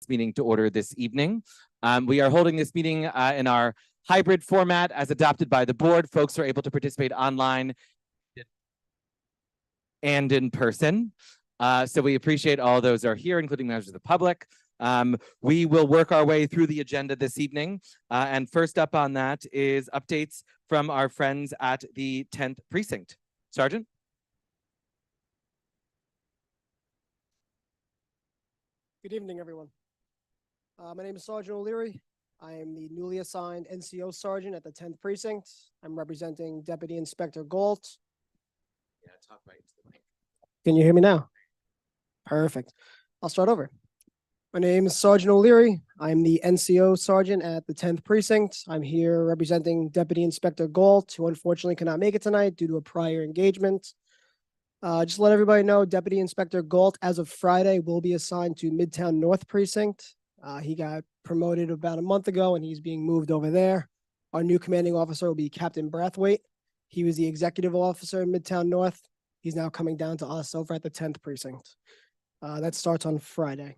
tonight's meeting to order this evening. We are holding this meeting in our hybrid format as adopted by the board. Folks are able to participate online and in person. So we appreciate all those who are here, including members of the public. We will work our way through the agenda this evening. And first up on that is updates from our friends at the 10th Precinct. Sergeant? Good evening, everyone. My name is Sergeant O'Leary. I am the newly assigned NCO Sergeant at the 10th Precinct. I'm representing Deputy Inspector Galt. Yeah, talk right to the mic. Can you hear me now? Perfect. I'll start over. My name is Sergeant O'Leary. I'm the NCO Sergeant at the 10th Precinct. I'm here representing Deputy Inspector Galt, who unfortunately cannot make it tonight due to a prior engagement. Just let everybody know, Deputy Inspector Galt, as of Friday, will be assigned to Midtown North Precinct. He got promoted about a month ago, and he's being moved over there. Our new commanding officer will be Captain Brathwaite. He was the executive officer in Midtown North. He's now coming down to us over at the 10th Precinct. That starts on Friday.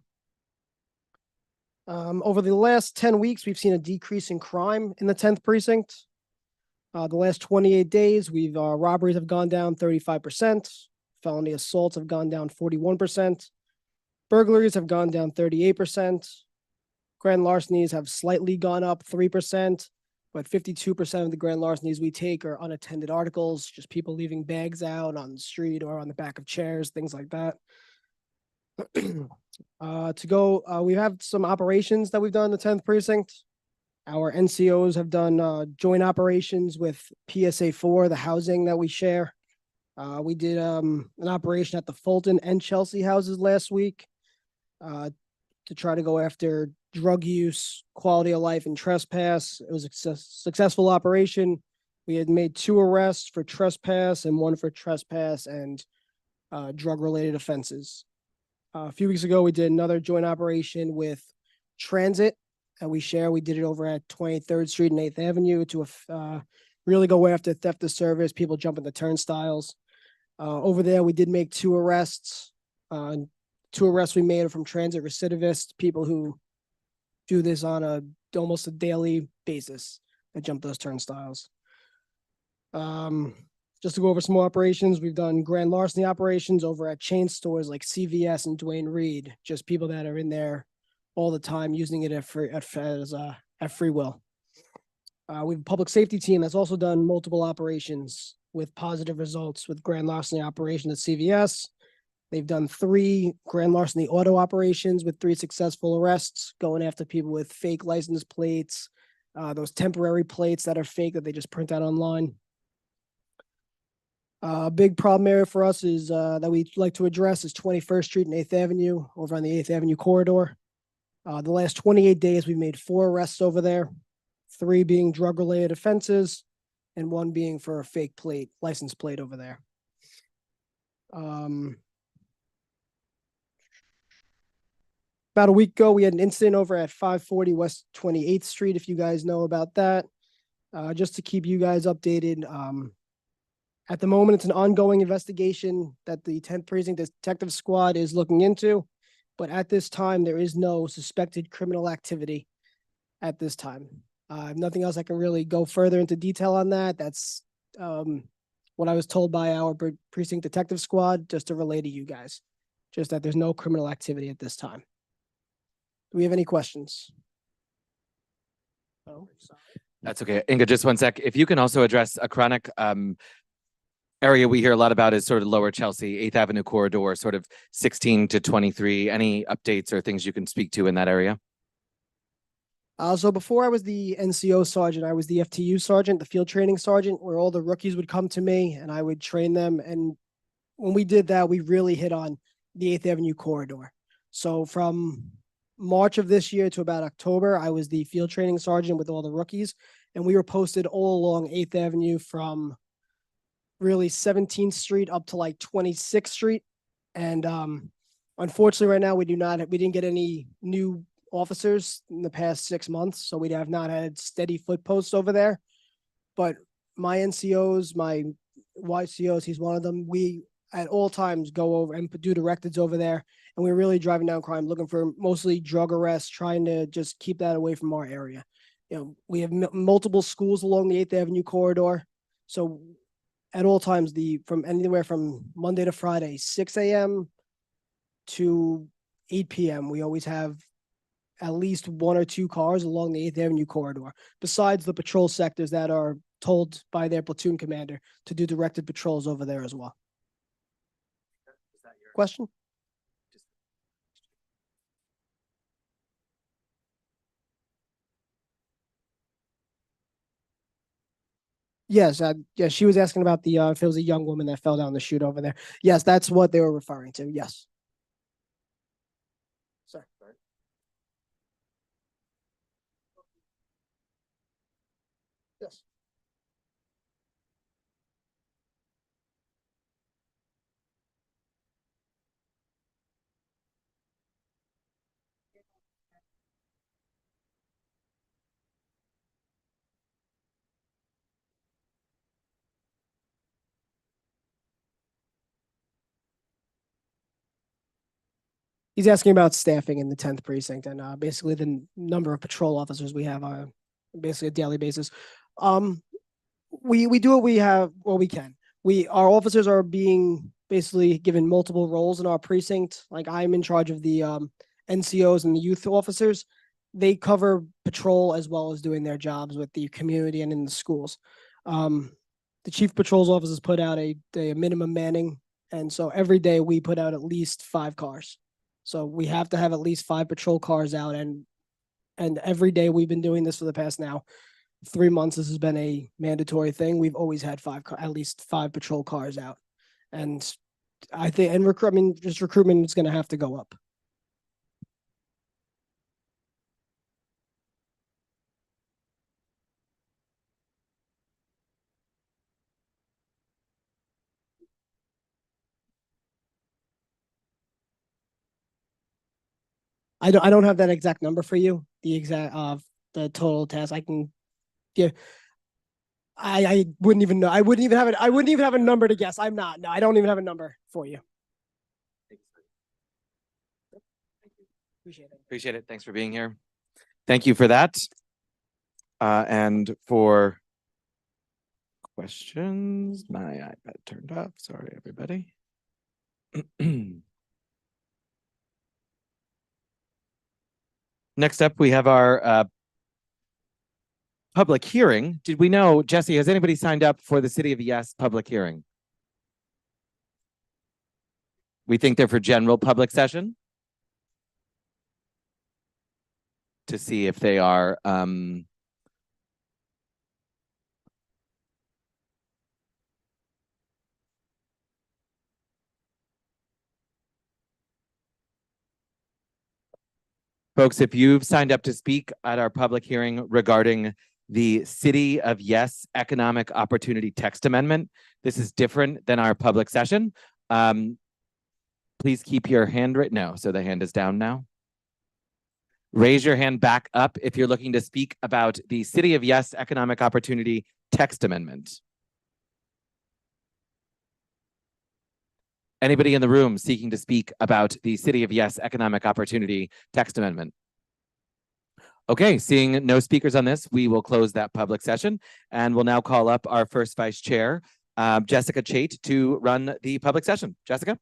Over the last 10 weeks, we've seen a decrease in crime in the 10th Precinct. The last 28 days, robberies have gone down 35%. Felony assaults have gone down 41%. Burglaries have gone down 38%. Grand larcenies have slightly gone up 3%, but 52% of the grand larcenies we take are unattended articles, just people leaving bags out on the street or on the back of chairs, things like that. We have some operations that we've done in the 10th Precinct. Our NCOs have done joint operations with PSA4, the housing that we share. We did an operation at the Fulton and Chelsea houses last week to try to go after drug use, quality of life, and trespass. It was a successful operation. We had made 2 arrests for trespass and 1 for trespass and drug-related offenses. A few weeks ago, we did another joint operation with Transit that we share. We did it over at 23rd Street and 8th Avenue to really go after theft of service, people jumping the turnstiles. Over there, we did make 2 arrests. 2 arrests we made are from transit recidivists, people who do this on almost a daily basis that jump those turnstiles. Just to go over some more operations, we've done grand larceny operations over at chain stores like CVS and Duane Reade, just people that are in there all the time using it at free will. We have a public safety team that's also done multiple operations with positive results with grand larceny operation at CVS. They've done 3 grand larceny auto operations with 3 successful arrests, going after people with fake license plates, those temporary plates that are fake that they just print out online. A big problem area for us is that we'd like to address is 21st Street and 8th Avenue over on the 8th Avenue corridor. The last 28 days, we've made 4 arrests over there, 3 being drug-related offenses, and 1 being for a fake plate, license plate over there. About a week ago, we had an incident over at 540 West 28th Street, if you guys know about that. Just to keep you guys updated, at the moment, it's an ongoing investigation that the 10th Precinct Detective Squad is looking into. But at this time, there is no suspected criminal activity at this time. Nothing else I can really go further into detail on that. That's what I was told by our Precinct Detective Squad, just to relay to you guys. Just that there's no criminal activity at this time. Do we have any questions? Oh, sorry. That's okay. Inga, just one sec. If you can also address a chronic area we hear a lot about is sort of Lower Chelsea, 8th Avenue corridor, sort of 16 to 23. Any updates or things you can speak to in that area? So before I was the NCO sergeant, I was the FTU sergeant, the field training sergeant, where all the rookies would come to me and I would train them. And when we did that, we really hit on the 8th Avenue corridor. So from March of this year to about October, I was the field training sergeant with all the rookies. And we were posted all along 8th Avenue from really 17th Street up to like 26th Street. And unfortunately, right now, we didn't get any new officers in the past 6 months. So we have not had steady foot posts over there. But my NCOs, my YCOs, he's one of them. We at all times go over and do directives over there. and we're really driving down crime, looking for mostly drug arrests, trying to just keep that away from our area. We have multiple schools along the 8th Avenue corridor. So at all times, from anywhere from Monday to Friday, 6 a.m. to 8 p.m., we always have at least 1 or 2 cars along the 8th Avenue corridor, besides the patrol sectors that are told by their platoon commander to do directed patrols over there as well. Question? Yes, yeah, she was asking about the if it was a young woman that fell down the chute over there. Yes, that's what they were referring to. Yes. Sir. Yes. He's asking about staffing in the 10th precinct and basically the number of patrol officers we have on basically a daily basis. We do what we have, what we can. Our officers are being basically given multiple roles in our precinct. Like I'm in charge of the NCOs and the youth officers. They cover patrol as well as doing their jobs with the community and in the schools. The chief patrol's office has put out a minimum manning, and so every day we put out at least 5 cars. So we have to have at least 5 patrol cars out, and every day we've been doing this for the past now 3 months. This has been a mandatory thing. We've always had at least 5 patrol cars out, and I think just recruitment is going to have to go up. I don't have that exact number for you. The total task I can give. I wouldn't even know. I wouldn't even have a number to guess. I'm not. No, I don't even have a number for you. Appreciate it. Thanks for being here. Thank you for that. And for questions, my iPad turned off. Sorry, everybody. Next up, we have our public hearing. Did we know, Jesse, has anybody signed up for the City of Yes public hearing? We think they're for general public session to see if they are folks, if you've signed up to speak at our public hearing regarding the City of Yes Economic Opportunity Text Amendment, this is different than our public session. Please keep your hand right now. So the hand is down now. Raise your hand back up if you're looking to speak about the City of Yes Economic Opportunity Text Amendment. Anybody in the room seeking to speak about the City of Yes Economic Opportunity Text Amendment? Okay, seeing no speakers on this, we will close that public session, and we'll now call up our first vice chair, Jessica Chait, to run the public session. Jessica?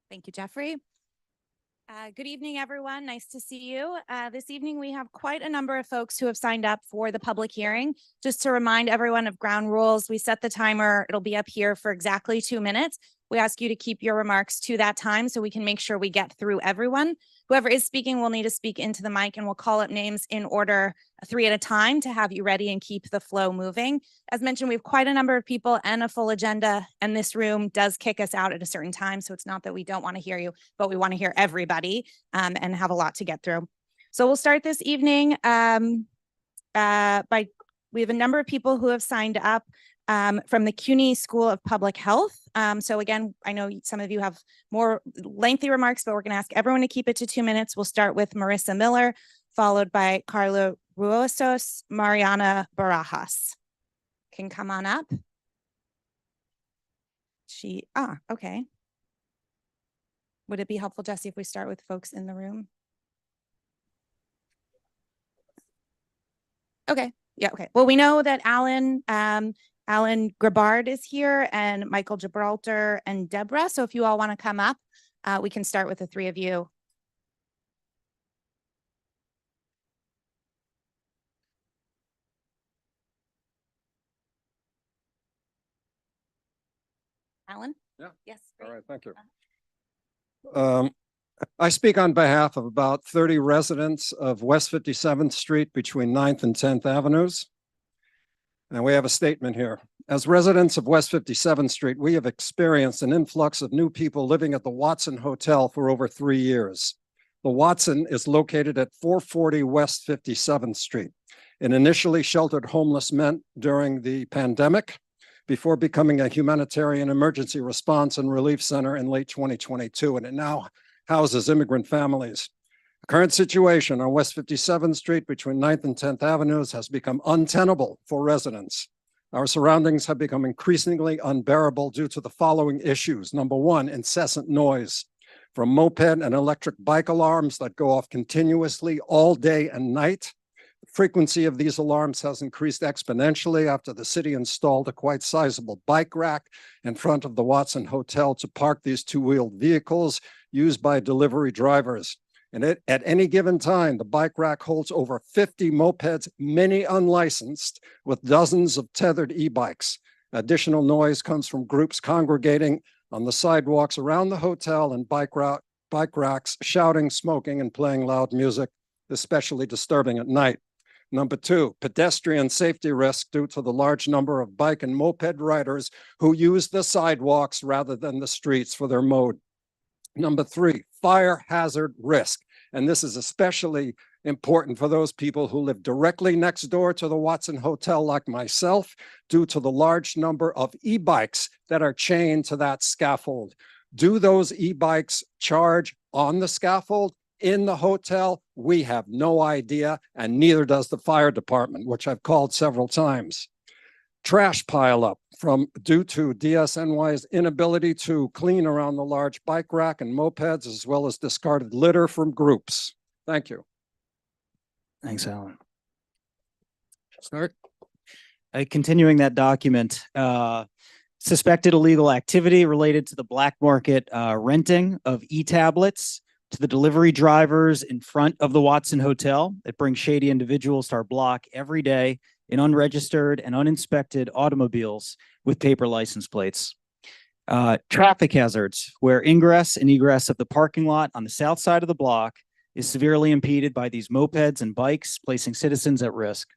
Thank you, Jeffrey. Good evening, everyone. Nice to see you. This evening, we have quite a number of folks who have signed up for the public hearing. Just to remind everyone of ground rules, we set the timer. It'll be up here for exactly 2 minutes. We ask you to keep your remarks to that time so we can make sure we get through everyone. Whoever is speaking will need to speak into the mic, and we'll call up names in order 3 at a time to have you ready and keep the flow moving. As mentioned, we have quite a number of people and a full agenda, and this room does kick us out at a certain time. So it's not that we don't want to hear you, but we want to hear everybody and have a lot to get through. So we'll start this evening we have a number of people who have signed up from the CUNY School of Public Health. So again, I know some of you have more lengthy remarks, but we're going to ask everyone to keep it to 2 minutes. We'll start with Marissa Miller, followed by Carla Ruosos, Mariana Barajas. Can come on up. Okay. Would it be helpful, Jesse, if we start with folks in the room? Okay. Yeah. Okay. Well, we know that Alan Grabard is here, and Michael Gibraltar and Deborah. So if you all want to come up, we can start with the three of you. Alan? Yeah. Yes. All Great. right, thank you. I speak on behalf of about 30 residents of West 57th Street between 9th and 10th Avenues. And we have a statement here. As residents of West 57th Street, we have experienced an influx of new people living at the Watson Hotel for over 3 years. The Watson is located at 440 West 57th Street, an initially sheltered homeless men during the pandemic, before becoming a humanitarian emergency response and relief center in late 2022, and it now houses immigrant families. The current situation on West 57th Street between 9th and 10th Avenues has become untenable for residents. Our surroundings have become increasingly unbearable due to the following issues. Number one, incessant noise from moped and electric bike alarms that go off continuously all day and night. The frequency of these alarms has increased exponentially after the city installed a quite sizable bike rack in front of the Watson Hotel to park these two-wheeled vehicles used by delivery drivers. And at any given time, the bike rack holds over 50 mopeds, many unlicensed, with dozens of tethered e-bikes. Additional noise comes from groups congregating on the sidewalks around the hotel and bike racks, shouting, smoking, and playing loud music, especially disturbing at night. Number two, pedestrian safety risk due to the large number of bike and moped riders who use the sidewalks rather than the streets for their mode. Number three, fire hazard risk. And this is especially important for those people who live directly next door to the Watson Hotel, like myself, due to the large number of e-bikes that are chained to that scaffold. Do those e-bikes charge on the scaffold in the hotel? We have no idea, and neither does the fire department, which I've called several times. Trash pileup due to DSNY's inability to clean around the large bike rack and mopeds, as well as discarded litter from groups. Thank you. Thanks, Alan. Start. Continuing that document, suspected illegal activity related to the black market renting of e-tablets to the delivery drivers in front of the Watson Hotel that bring shady individuals to our block every day in unregistered and uninspected automobiles with paper license plates. Traffic hazards, where ingress and egress of the parking lot on the south side of the block is severely impeded by these mopeds and bikes, placing citizens at risk.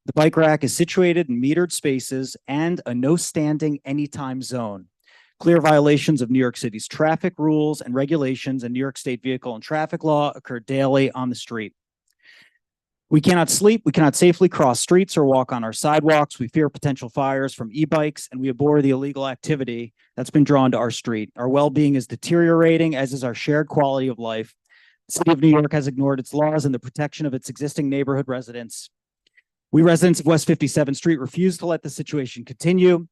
The bike rack is situated in metered spaces and a no standing anytime zone. Clear violations of New York City's traffic rules and regulations and New York State vehicle and traffic law occur daily on the street. We cannot sleep, we cannot safely cross streets or walk on our sidewalks. We fear potential fires from e-bikes, and we abhor the illegal activity that's been drawn to our street. Our well-being is deteriorating, as is our shared quality of life. The city of New York has ignored its laws and the protection of its existing neighborhood residents. We residents of West 57th Street refuse to let the situation continue.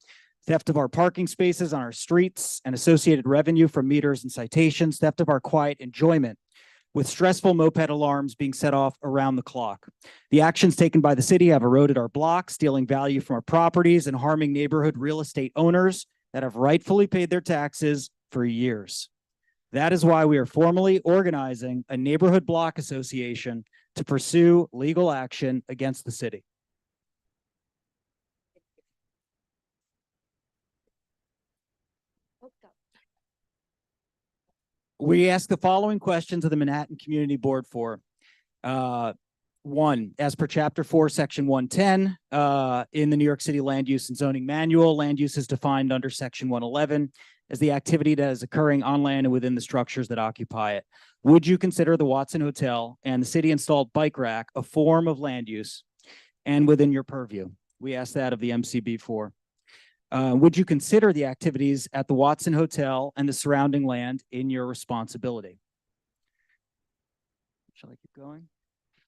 Theft of our parking spaces on our streets and associated revenue from meters and citations, theft of our quiet enjoyment, with stressful moped alarms being set off around the clock. The actions taken by the city have eroded our block, stealing value from our properties and harming neighborhood real estate owners that have rightfully paid their taxes for years. That is why we are formally organizing a neighborhood block association to pursue legal action against the city. We ask the following questions of the Manhattan Community Board for. One, as per Chapter 4, Section 110, in the New York City Land Use and Zoning Manual, land use is defined under Section 111 as the activity that is occurring on land and within the structures that occupy it. Would you consider the Watson Hotel and the city-installed bike rack a form of land use and within your purview? We ask that of the MCB4. Would you consider the activities at the Watson Hotel and the surrounding land in your responsibility? Shall I keep going?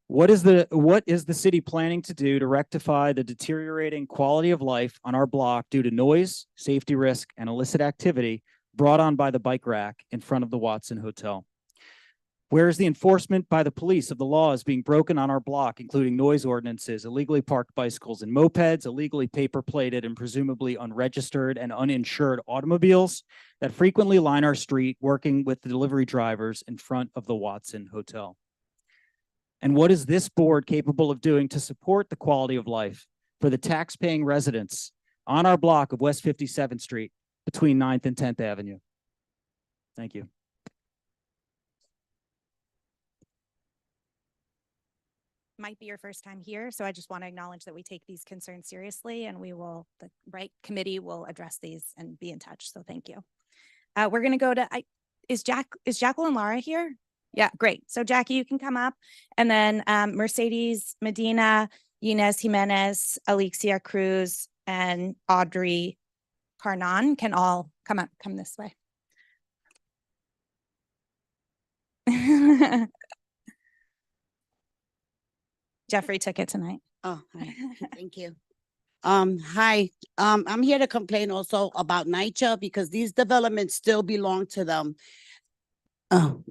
What is the city planning to do to rectify the deteriorating quality of life on our block due to noise, safety risk, and illicit activity brought on by the bike rack in front of the Watson Hotel? Where is the enforcement by the police of the laws being broken on our block, including noise ordinances, illegally parked bicycles and mopeds, illegally paper plated and presumably unregistered and uninsured automobiles that frequently line our street, working with the delivery drivers in front of the Watson Hotel? And what is this board capable of doing to support the quality of life for the tax-paying residents on our block of West 57th Street between 9th and 10th Avenue? Thank you. Might be your first time here, so I just want to acknowledge that we take these concerns seriously, and we will, the right committee will address these and be in touch. So thank you. We're going to go to, is Jacqueline Lara here? Yeah, great. So Jackie, you can come up, and then Mercedes Medina, Inez Jimenez, Alexia Cruz, and Audrey Carnon can all come up, come this way. Jeffrey took it tonight. Oh, hi. Thank you. Hi. I'm here to complain also about NYCHA because these developments still belong to them.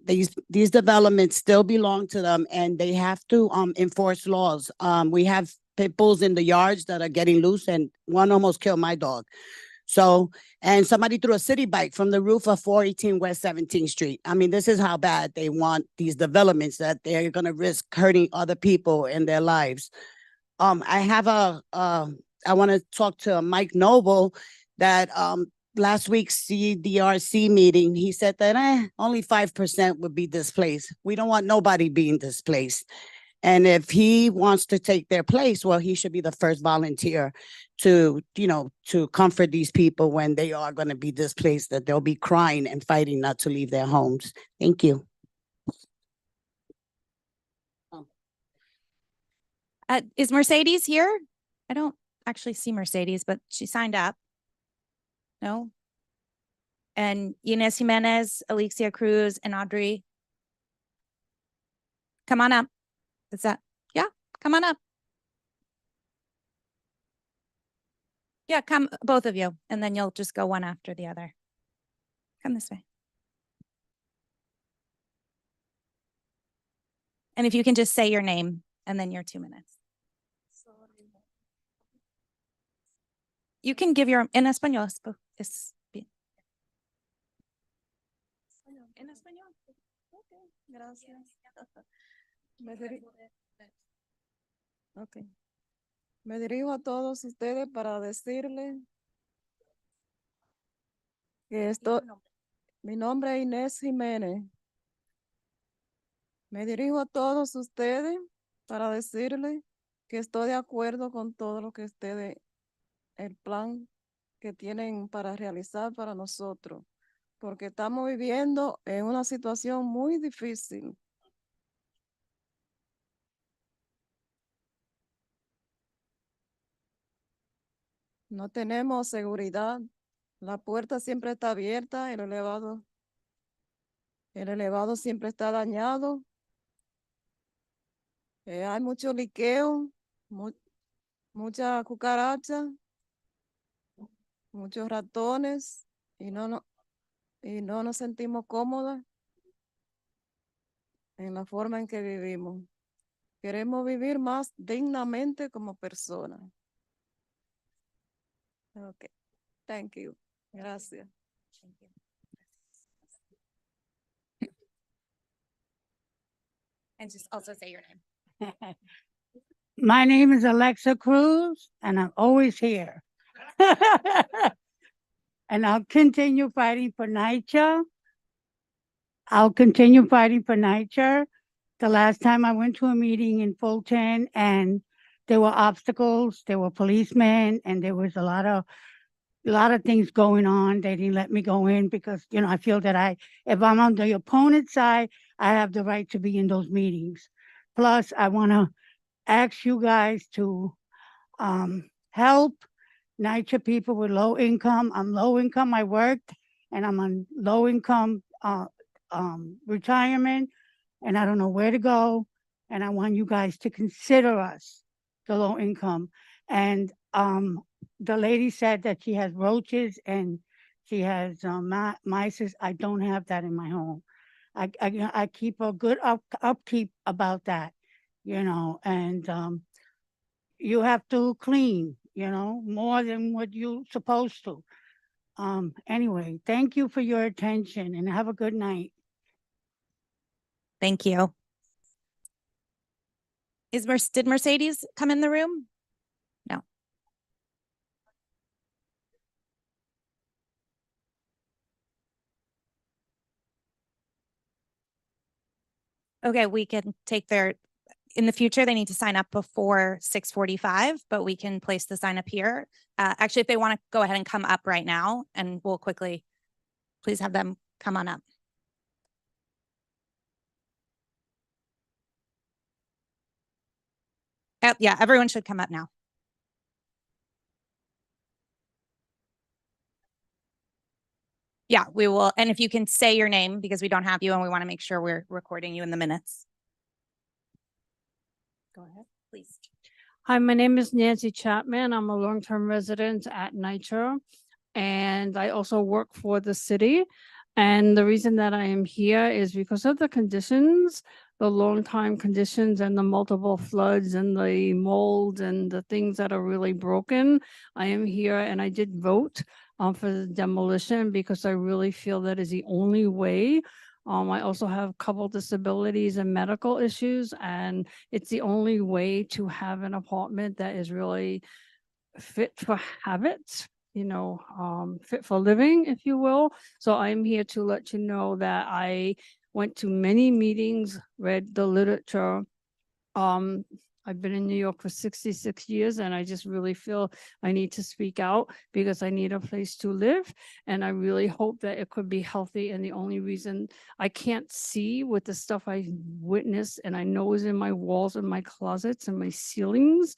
These developments still belong to them, and they have to enforce laws. We have pit bulls in the yards that are getting loose, and one almost killed my dog. So, and somebody threw a city bike from the roof of 418 West 17th Street. I mean, this is how bad they want these developments, that they're going to risk hurting other people in their lives. I want to talk to Mike Noble that last week's CDRC meeting, he said that only 5% would be displaced. We don't want nobody being displaced. And if he wants to take their place, well, he should be the first volunteer to, to comfort these people when they are going to be displaced, that they'll be crying and fighting not to leave their homes. Thank you. Is Mercedes here? I don't actually see Mercedes, but she signed up. No? And Inez Jimenez, Alexia Cruz, and Audrey. Come on up. Is that, yeah, come on up. Yeah, come, both of you, and then you'll just go one after the other. Come this way. And if you can just say your name and then your 2 minutes. You can give your, en español, es bien. En español. Okay, gracias. Okay. Me dirijo a todos ustedes para decirle que esto, mi nombre es Inés Jiménez. Me dirijo a todos ustedes para decirle que estoy de acuerdo con todo lo que ustedes, el plan que tienen para realizar para nosotros, porque estamos viviendo en una situación muy difícil. No tenemos seguridad. La puerta siempre está abierta, el elevado siempre está dañado. Hay mucho liqueo, mucha cucaracha, muchos ratones, y no nos sentimos cómodas en la forma en que vivimos. Queremos vivir más dignamente como personas. Okay, thank you. Gracias. Thank you. And just also say your name. My name is Alexa Cruz, and I'm always here. And I'll continue fighting for NYCHA. I'll continue fighting for NYCHA. The last time I went to a meeting in Fulton, and there were obstacles, there were policemen, and there was a lot of things going on. They didn't let me go in because, I feel that if I'm on the opponent's side, I have the right to be in those meetings. Plus, I want to ask you guys to help NYCHA people with low income. I'm low income, I worked, and I'm on low income retirement, and I don't know where to go. And I want you guys to consider us, the low income. And the lady said that she has roaches and She has mice. I don't have that in my home. I keep a good upkeep about that, and you have to clean, more than what you supposed to. Anyway, thank you for your attention and have a good night. Thank you. Did Mercedes come in the room? No. Okay, we can take in the future, they need to sign up before 6:45, but we can place the sign up here. Actually, if they want to go ahead and come up right now, and we'll quickly, please have them come on up. Yeah, everyone should come up now. Yeah, we will. And if you can say your name, because we don't have you and we want to make sure we're recording you in the minutes. Go ahead, please. Hi, my name is Nancy Chapman. I'm a long-term resident at Nitro, and I also work for the city. And the reason that I am here is because of the conditions, the long-time conditions and the multiple floods and the mold and the things that are really broken. I am here and I did vote for the demolition because I really feel that is the only way. I also have a couple disabilities and medical issues, and it's the only way to have an apartment that is really fit for habits, fit for living, if you will. So I'm here to let you know that I went to many meetings, read the literature. I've been in New York for 66 years, and I just really feel I need to speak out because I need a place to live. And I really hope that it could be healthy. And the only reason I can't see with the stuff I witnessed and I know is in my walls and my closets and my ceilings,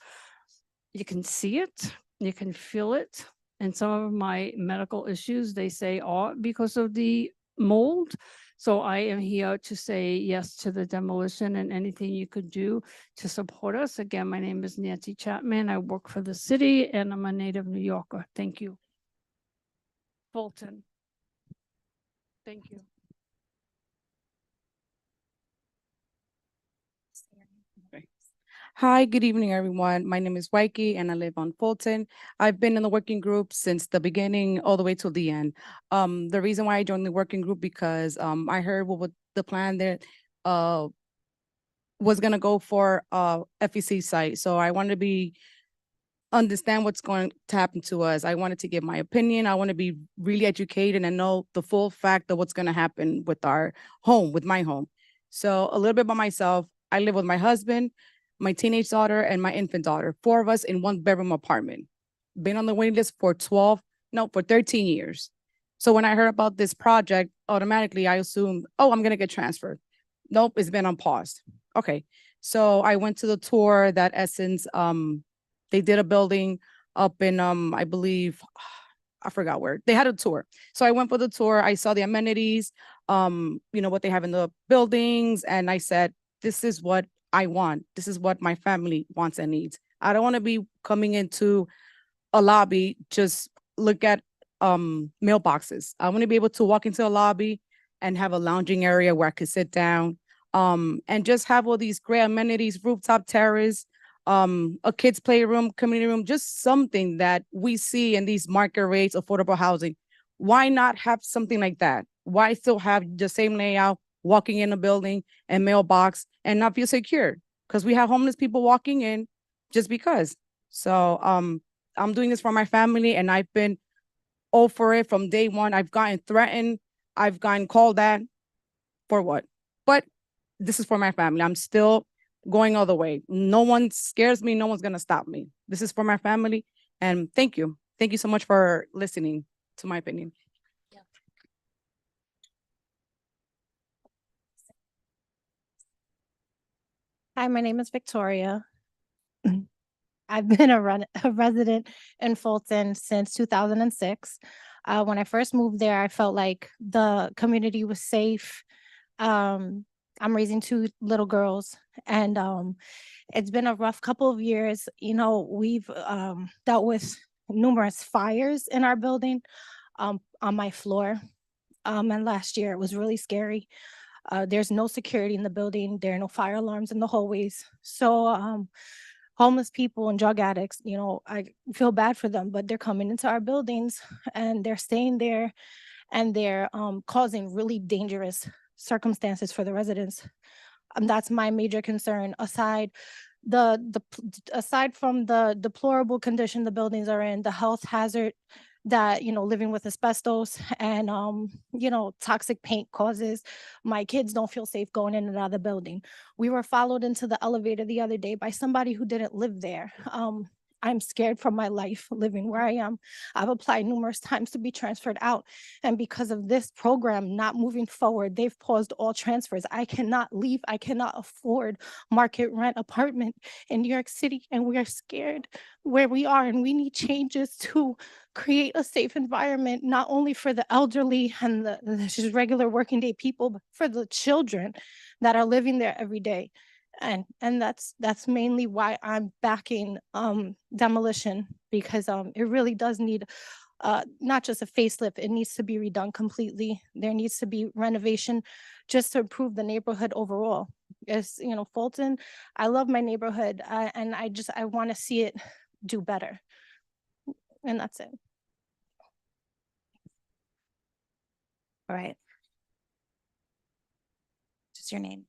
you can see it, you can feel it. And some of my medical issues, they say, are because of the mold. So I am here to say yes to the demolition and anything you could do to support us. Again, my name is Nancy Chapman. I work for the city and I'm a native New Yorker. Thank you. Fulton. Thank you. Hi, good evening, everyone. My name is Yiyi and I live on Fulton. I've been in the working group since the beginning all the way till the end. The reason why I joined the working group because I heard what the plan that was gonna go for FEC site. So I wanted to understand what's going to happen to us. I wanted to give my opinion. I want to be really educated and know the full fact of what's going to happen with our home, with my home. So a little bit about myself. I live with my husband, my teenage daughter, and my infant daughter, 4 of us in 1-bedroom apartment. Been on the waiting list for 13 years. So when I heard about this project, automatically I assumed, oh, I'm going to get transferred. Nope, it's been on pause. Okay. So I went to the tour that Essence, they did a building up in, I believe, I forgot where. They had a tour. So I went for the tour. I saw the amenities, what they have in the buildings. And I said, this is what I want. This is what my family wants and needs. I don't want to be coming into a lobby, just look at mailboxes. I want to be able to walk into a lobby and have a lounging area where I could sit down and just have all these great amenities, rooftop terrace, a kids playroom, community room, just something that we see in these market rates, affordable housing. Why not have something like that? Why still have the same layout, walking in a building and mailbox and not feel secure? Because we have homeless people walking in just because. So I'm doing this for my family and I've been all for it from day one. I've gotten threatened. I've gotten called at for what? But this is for my family. I'm still going all the way. No one scares me. No one's going to stop me. This is for my family. And thank you. Thank you so much for listening to my opinion. Yeah. Hi, my name is Victoria. I've been a resident in Fulton since 2006. When I first moved there, I felt like the community was safe. I'm raising 2 little girls and it's been a rough couple of years. We've dealt with numerous fires in our building. on my floor. And last year it was really scary. There's no security in the building. There are no fire alarms in the hallways. So homeless people and drug addicts, you know, I feel bad for them, but they're coming into our buildings and they're staying there and they're causing really dangerous circumstances for the residents. That's my major concern. Aside from the deplorable condition the buildings are in, the health hazard that, you know, living with asbestos and you know, toxic paint causes, my kids don't feel safe going in and out of the building. We were followed into the elevator the other day by somebody who didn't live there. I'm scared for my life living where I am. I've applied numerous times to be transferred out. And because of this program not moving forward, they've paused all transfers. I cannot leave. I cannot afford market rent apartment in New York City. And we are scared where we are. And we need changes to create a safe environment, not only for the elderly and the just regular working day people, but for the children that are living there every day. And that's mainly why I'm backing demolition, because it really does need not just a facelift, it needs to be redone completely. There needs to be renovation just to improve the neighborhood overall. As you know, Fulton, I love my neighborhood and I want to see it do better. And that's it. All right. Just your name.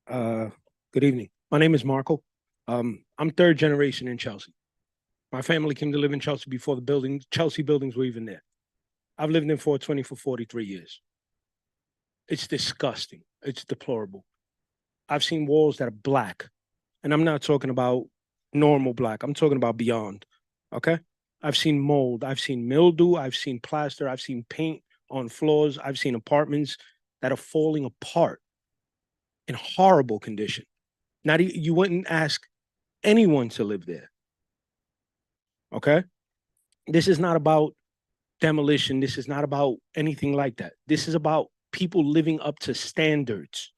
Good evening. My name is Marco. I'm third generation in Chelsea. My family came to live in Chelsea before the Chelsea buildings were even there. I've lived in 420 for 43 years. It's disgusting. It's deplorable. I've seen walls that are black, and I'm not talking about normal black. I'm talking about beyond, okay? I've seen mold. I've seen mildew. I've seen plaster. I've seen paint on floors. I've seen apartments that are falling apart in horrible condition. You wouldn't ask anyone to live there. Okay? This is not about demolition. This is not about anything like that. This is about people living up to standards.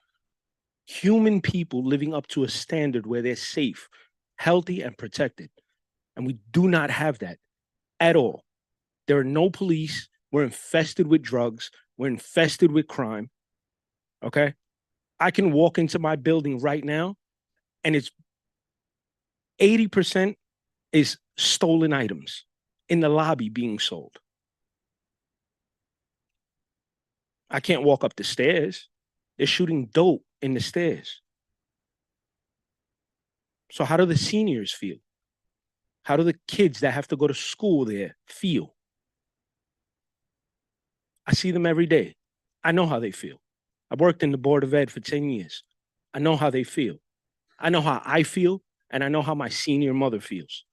Human people living up to a standard where they're safe, healthy, and protected. And we do not have that at all. There are no police. We're infested with drugs. We're infested with crime. Okay? I can walk into my building right now and it's 80% is stolen items in the lobby being sold. I can't walk up the stairs. They're shooting dope in the stairs. So how do the seniors feel? How do the kids that have to go to school there feel? I see them every day. I know how they feel. I worked in the Board of Ed for 10 years. I know how they feel. I know how I feel, and I know how my senior mother feels.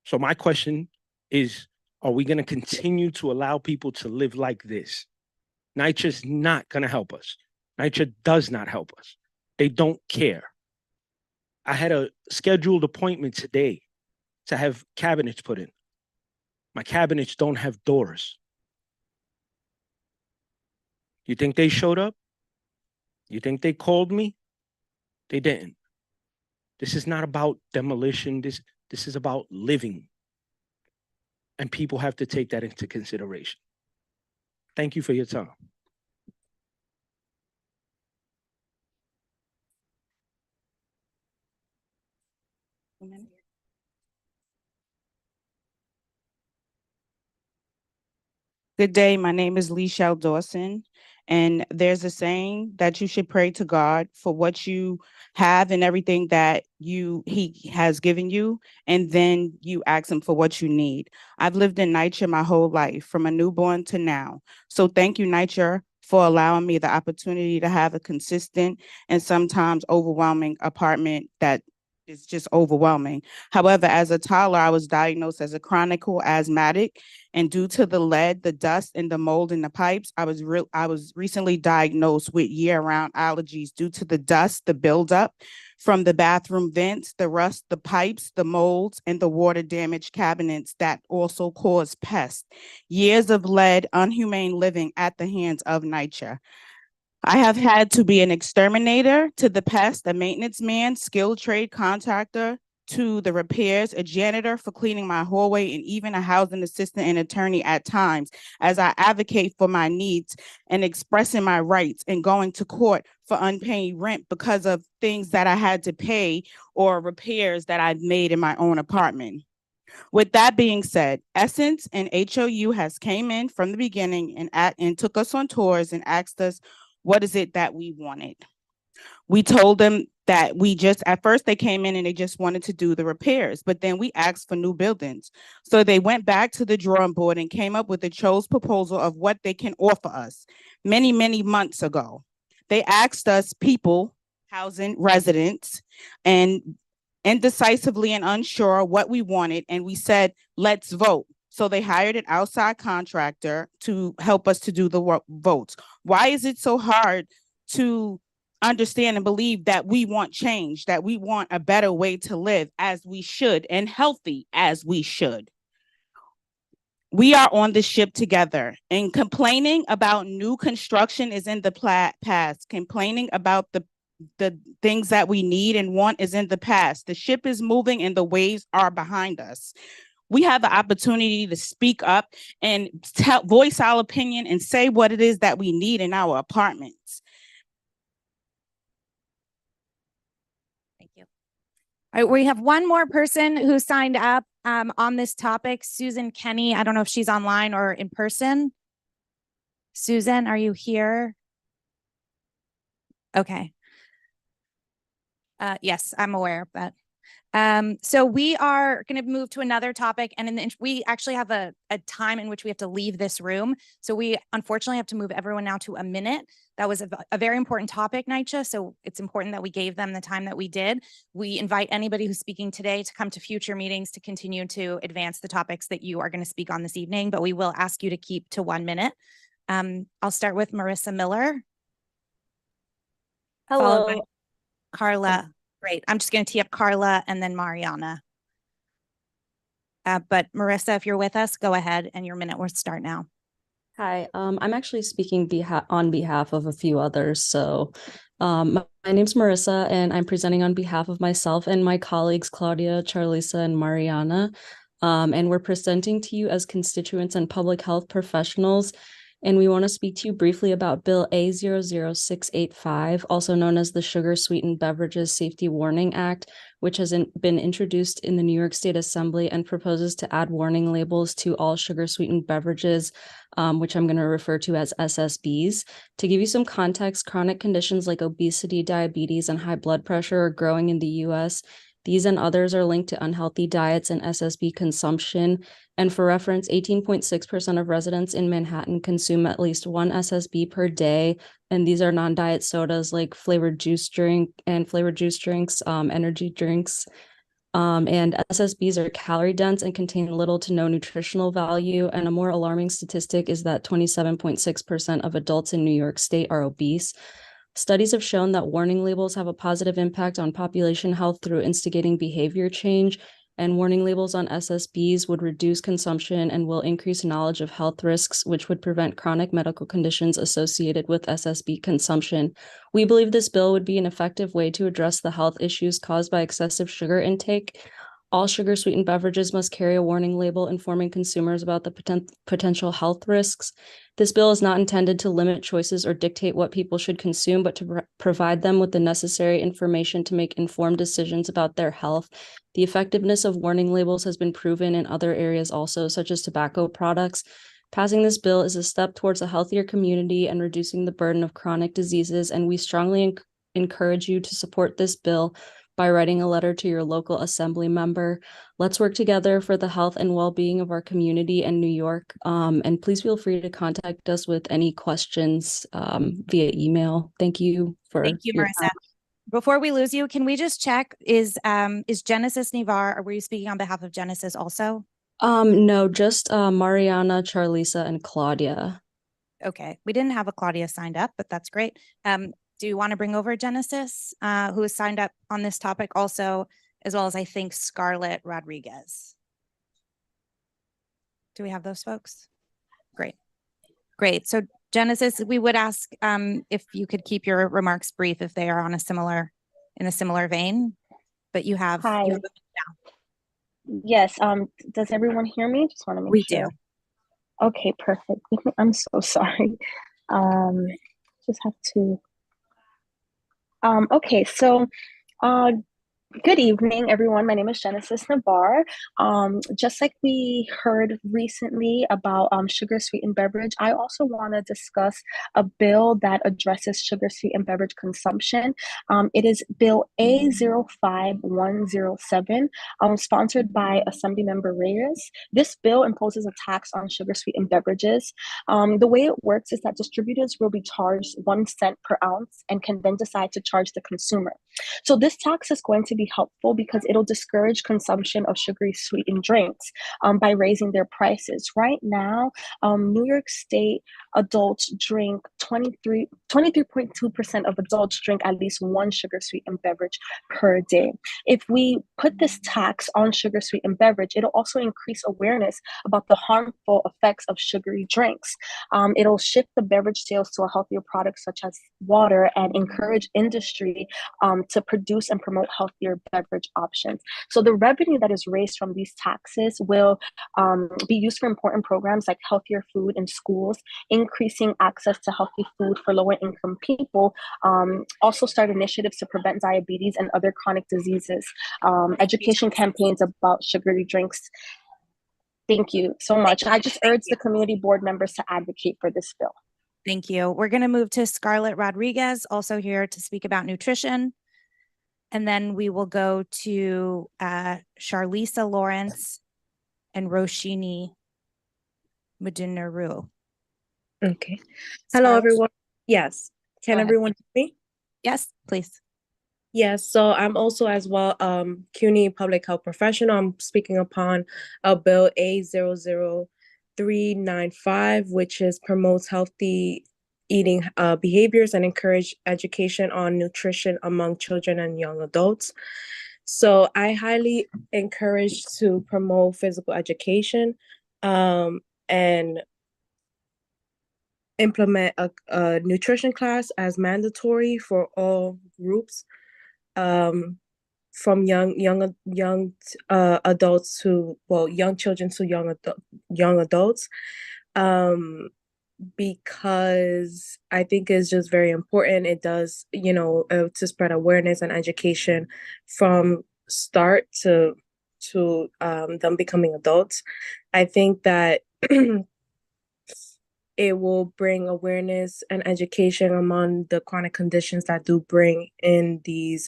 So my question is, are we going to continue to allow people to live like this? NYCHA's not going to help us. NYCHA does not help us. They don't care. I had a scheduled appointment today to have cabinets put in. My cabinets don't have doors. You think they showed up? You think they called me? They didn't. This is not about demolition. This is about living. And people have to take that into consideration. Thank you for your time. Good day. My name is Leshelle Dawson, and there's a saying that you should pray to God for what you have and everything that he has given you, and then you ask him for what you need. I've lived in NYCHA my whole life, from a newborn to now. So thank you, NYCHA, for allowing me the opportunity to have a consistent and sometimes overwhelming apartment that is just overwhelming. However, as a toddler, I was diagnosed as a chronic asthmatic, and due to the lead, the dust, and the mold in the pipes, I was recently diagnosed with year-round allergies due to the dust, the buildup from the bathroom vents, the rust, the pipes, the molds, and the water-damaged cabinets that also cause pests. Years of lead, unhumane living at the hands of NYCHA. I have had to be an exterminator to the pest, a maintenance man, skilled trade contractor, to the repairs, a janitor for cleaning my hallway, and even a housing assistant and attorney at times, as I advocate for my needs and expressing my rights and going to court for unpaid rent because of things that I had to pay or repairs that I've made in my own apartment. With that being said, Essence and HOU has came in from the beginning and took us on tours and asked us, what is it that we wanted? We told them that at first they came in and they just wanted to do the repairs, but then we asked for new buildings. So they went back to the drawing board and came up with a chose proposal of what they can offer us many, many months ago. They asked us people, housing residents, and indecisively and unsure what we wanted. And we said, let's vote. So they hired an outside contractor to help us to do the votes. Why is it so hard to understand and believe that we want change, that we want a better way to live as we should and healthy as we should? We are on the ship together, and complaining about new construction is in the past. Complaining about the things that we need and want is in the past. The ship is moving and the waves are behind us. We have the opportunity to speak up and voice our opinion and say what it is that we need in our apartments. All right, we have one more person who signed up on this topic, Susan Kenny. I don't know if she's online or in person. Susan, are you here? Okay. Yes, I'm aware of that. So we are going to move to another topic, and we actually have a time in which we have to leave this room. So we unfortunately have to move everyone now to a minute. That was a very important topic, NYCHA, so it's important that we gave them the time that we did. We invite anybody who's speaking today to come to future meetings to continue to advance the topics that you are going to speak on this evening, but we will ask you to keep to 1 minute. I'll start with Marissa Miller. Followed by Hello. Carla. Great. I'm just going to tee up Carla and then Mariana. But Marissa, if you're with us, go ahead and your minute will start now. Hi, I'm actually speaking on behalf of a few others. So my name's Marissa, and I'm presenting on behalf of myself and my colleagues, Claudia, Charlisa, and Mariana. And we're presenting to you as constituents and public health professionals. And we want to speak to you briefly about Bill A00685, also known as the Sugar Sweetened Beverages Safety Warning Act, which has been introduced in the New York State Assembly and proposes to add warning labels to all sugar sweetened beverages, which I'm going to refer to as SSBs. To give you some context, chronic conditions like obesity, diabetes, and high blood pressure are growing in the US. These and others are linked to unhealthy diets and SSB consumption. And for reference, 18.6% of residents in Manhattan consume at least one SSB per day. And these are non-diet sodas like flavored juice drinks, energy drinks. And SSBs are calorie dense and contain little to no nutritional value. And a more alarming statistic is that 27.6% of adults in New York State are obese. Studies have shown that warning labels have a positive impact on population health through instigating behavior change, and warning labels on SSBs would reduce consumption and will increase knowledge of health risks, which would prevent chronic medical conditions associated with SSB consumption. We believe this bill would be an effective way to address the health issues caused by excessive sugar intake. All sugar-sweetened beverages must carry a warning label informing consumers about the potential health risks. This bill is not intended to limit choices or dictate what people should consume, but to provide them with the necessary information to make informed decisions about their health. The effectiveness of warning labels has been proven in other areas also, such as tobacco products. Passing this bill is a step towards a healthier community and reducing the burden of chronic diseases, and we strongly encourage you to support this bill by writing a letter to your local assembly member. Let's work together for the health and well-being of our community and New York. And please feel free to contact us with any questions via email. Thank you, Marissa. time. Before we lose you, can we just check, is Genesis Nivar, or were you speaking on behalf of Genesis also? No, just Mariana, Charlisa, and Claudia. Okay, we didn't have a Claudia signed up, but that's great. Do you want to bring over Genesis, who has signed up on this topic also, as well as I think Scarlett Rodriguez? Do we have those folks? Great. Great. So Genesis, we would ask if you could keep your remarks brief if they are on in a similar vein. but you have. Hi. You have Yes, does everyone hear me? Just want to make we sure. do. Okay, perfect. I'm so sorry. Um, just have to. Okay, so good evening, everyone. My name is Genesis Navarre. Just like we heard recently about sugar sweetened beverage, I also want to discuss a bill that addresses sugar sweetened beverage consumption. It is Bill A05107, sponsored by Assemblymember Reyes. This bill imposes a tax on sugar sweetened beverages. The way it works is that distributors will be charged 1 cent per ounce and can then decide to charge the consumer. So this tax is going to be helpful because it'll discourage consumption of sugary sweetened drinks by raising their prices. Right now, New York State adults drink 23.2% of adults drink at least one sugar sweetened beverage per day. If we put this tax on sugar sweetened beverage, it'll also increase awareness about the harmful effects of sugary drinks. It'll shift the beverage sales to a healthier product such as water and encourage industry to produce and promote healthier beverage options. So the revenue that is raised from these taxes will be used for important programs like healthier food in schools, increasing access to healthy food for lower income people, also start initiatives to prevent diabetes and other chronic diseases, education campaigns about sugary drinks. Thank you so much. I just urge the community board members to advocate for this bill. Thank you. We're going to move to Scarlett Rodriguez, also here to speak about nutrition. And then we will go to Charlisa Lawrence and Roshini Mudunaru. Okay. Hello, everyone. Yes. Can everyone hear me? Yes, please. Yes. So I'm also as well CUNY public health professional. I'm speaking upon Bill A00395, which is promotes healthy eating behaviors and encourage education on nutrition among children and young adults. So I highly encourage to promote physical education and implement a nutrition class as mandatory for all groups, from young adults to, well, young children to young adults, because I think it's just very important. It does, to spread awareness and education from start to them becoming adults. I think that it will bring awareness and education among the chronic conditions that do bring in these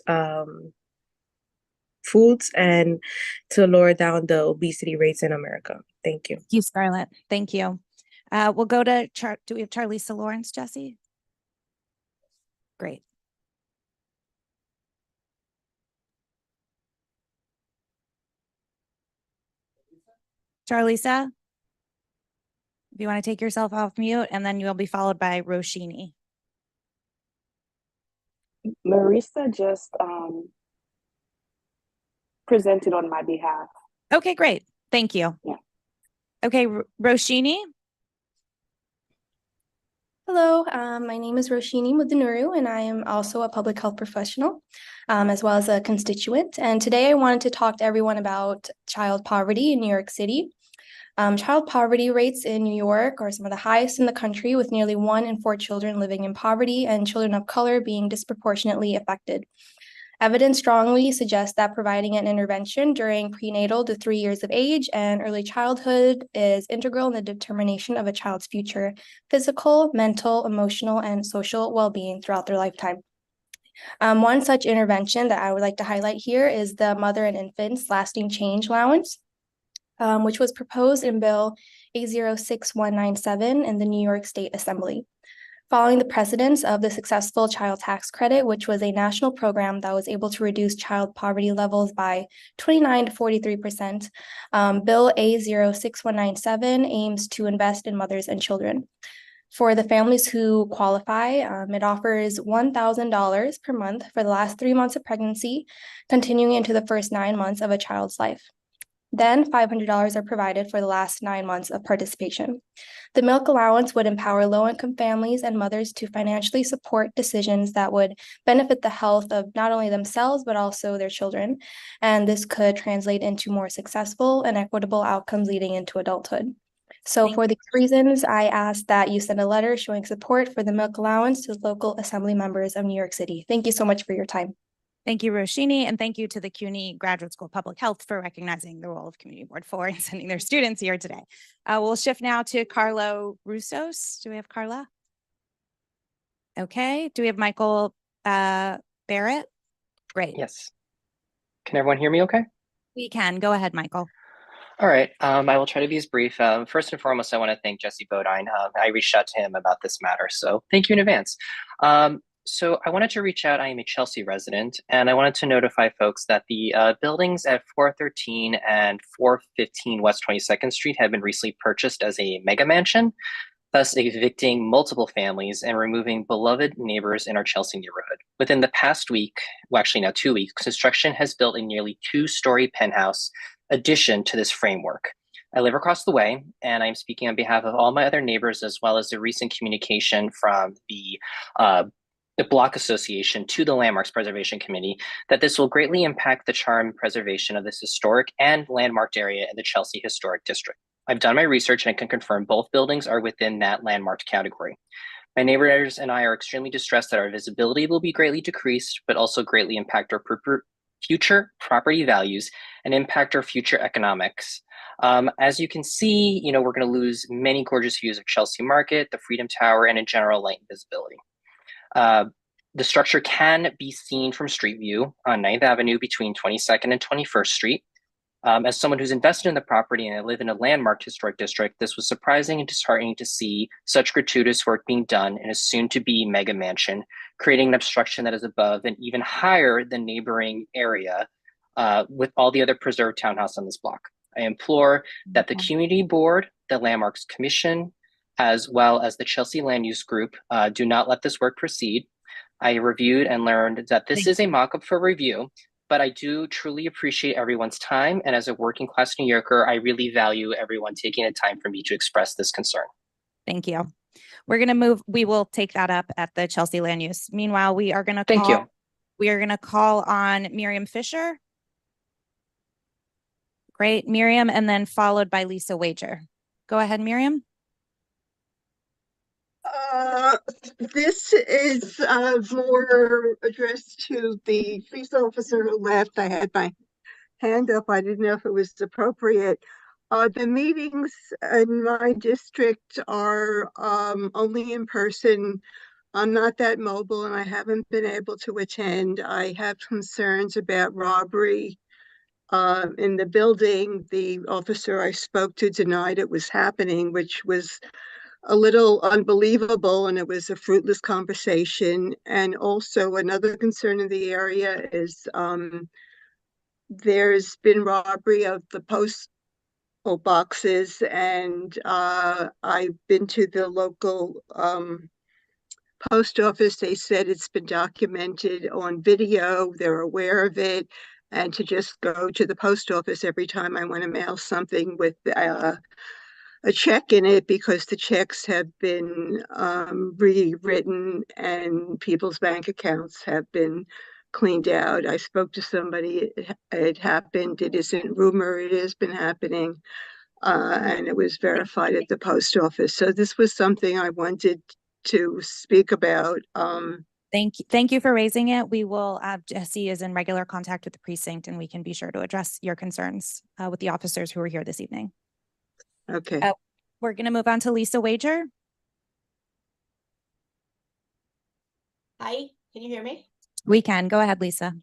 foods and to lower down the obesity rates in America. Thank you. Thank you, Scarlett. Thank you. We'll go to do we have Charlisa Lawrence, Jesse? Great. Charlisa, if you want to take yourself off mute, and then you'll be followed by Roshini. Marissa just presented on my behalf. Okay, great. Thank you. Yeah. Okay, Roshini. Hello, my name is Roshini Mudunaru, and I am also a public health professional, as well as a constituent. And today I wanted to talk to everyone about child poverty in New York City. Child poverty rates in New York are some of the highest in the country, with nearly 1 in 4 children living in poverty and children of color being disproportionately affected. Evidence strongly suggests that providing an intervention during prenatal to 3 years of age and early childhood is integral in the determination of a child's future physical, mental, emotional, and social well-being throughout their lifetime. One such intervention that I would like to highlight here is the Mother and Infant's Lasting Change Allowance, which was proposed in Bill A06197 in the New York State Assembly. Following the precedence of the successful child tax credit, which was a national program that was able to reduce child poverty levels by 29 to 43%, Bill A06197 aims to invest in mothers and children. For the families who qualify, it offers $1,000 per month for the last 3 months of pregnancy, continuing into the first 9 months of a child's life. Then $500 are provided for the last 9 months of participation. The milk allowance would empower low-income families and mothers to financially support decisions that would benefit the health of not only themselves, but also their children. And this could translate into more successful and equitable outcomes leading into adulthood. So for these reasons, I ask that you send a letter showing support for the milk allowance to local assembly members of New York City. Thank you so much for your time. Thank you, Roshini, and thank you to the CUNY Graduate School of Public Health for recognizing the role of Community Board 4 and sending their students here today. We'll shift now to Carlo Russos. Do we have Carla? Okay. Do we have Michael Barrett? Great. Yes. Can everyone hear me okay? We can. Go ahead, Michael. All right. I will try to be as brief. First and foremost, I want to thank Jesse Bodine. I reached out to him about this matter, so thank you in advance. So I wanted to reach out. I am a Chelsea resident, and I wanted to notify folks that the buildings at 413 and 415 West 22nd Street have been recently purchased as a mega mansion, thus evicting multiple families and removing beloved neighbors in our Chelsea neighborhood. Within the past week, well, actually now 2 weeks, construction has built a nearly 2-story penthouse addition to this framework. I live across the way, and I'm speaking on behalf of all my other neighbors, as well as the recent communication from the Block Association to the Landmarks Preservation Committee, that this will greatly impact the charm and preservation of this historic and landmarked area in the Chelsea Historic District. I've done my research and I can confirm both buildings are within that landmarked category. My neighbors and I are extremely distressed that our visibility will be greatly decreased, but also greatly impact our future property values and impact our future economics. As you can see, we're going to lose many gorgeous views of Chelsea Market, the Freedom Tower, and in general light and visibility. The structure can be seen from Street View on 9th Avenue between 22nd and 21st Street. As someone who's invested in the property and I live in a landmarked historic district, this was surprising and disheartening to see such gratuitous work being done in a soon-to-be mega mansion, creating an obstruction that is above and even higher than neighboring area with all the other preserved townhouse on this block. I implore that the Community Board, the Landmarks Commission, as well as the Chelsea Land Use Group do not let this work proceed. I reviewed and learned that this is a mock-up for review, but I do truly appreciate everyone's time. And as a working class New Yorker, I really value everyone taking the time for me to express this concern. Thank you. We're going to move. We will take that up at the Chelsea Land Use. Meanwhile, we are going to we are going to call on Miriam Fisher. Great, Miriam, and then followed by Lisa Wager. Go ahead, Miriam. This is more addressed to the police officer who left. I had my hand up. I didn't know if it was appropriate. The meetings in my district are only in person. I'm not that mobile and I haven't been able to attend. I have concerns about robbery in the building. The officer I spoke to denied it was happening, which was a little unbelievable, and it was a fruitless conversation. And also another concern in the area is there's been robbery of the postal boxes, and I've been to the local post office. They said it's been documented on video, they're aware of it, and to just go to the post office every time I want to mail something with a check in it, because the checks have been rewritten and people's bank accounts have been cleaned out. I spoke to somebody, it happened, it isn't rumor, it has been happening, and it was verified at the post office. So this was something I wanted to speak about. Thank you for raising it. We will, Jesse is in regular contact with the precinct, and we can be sure to address your concerns with the officers who are here this evening. Okay. We're going to move on to Lisa Wager. Hi, can you hear me? We can. Go ahead, Lisa.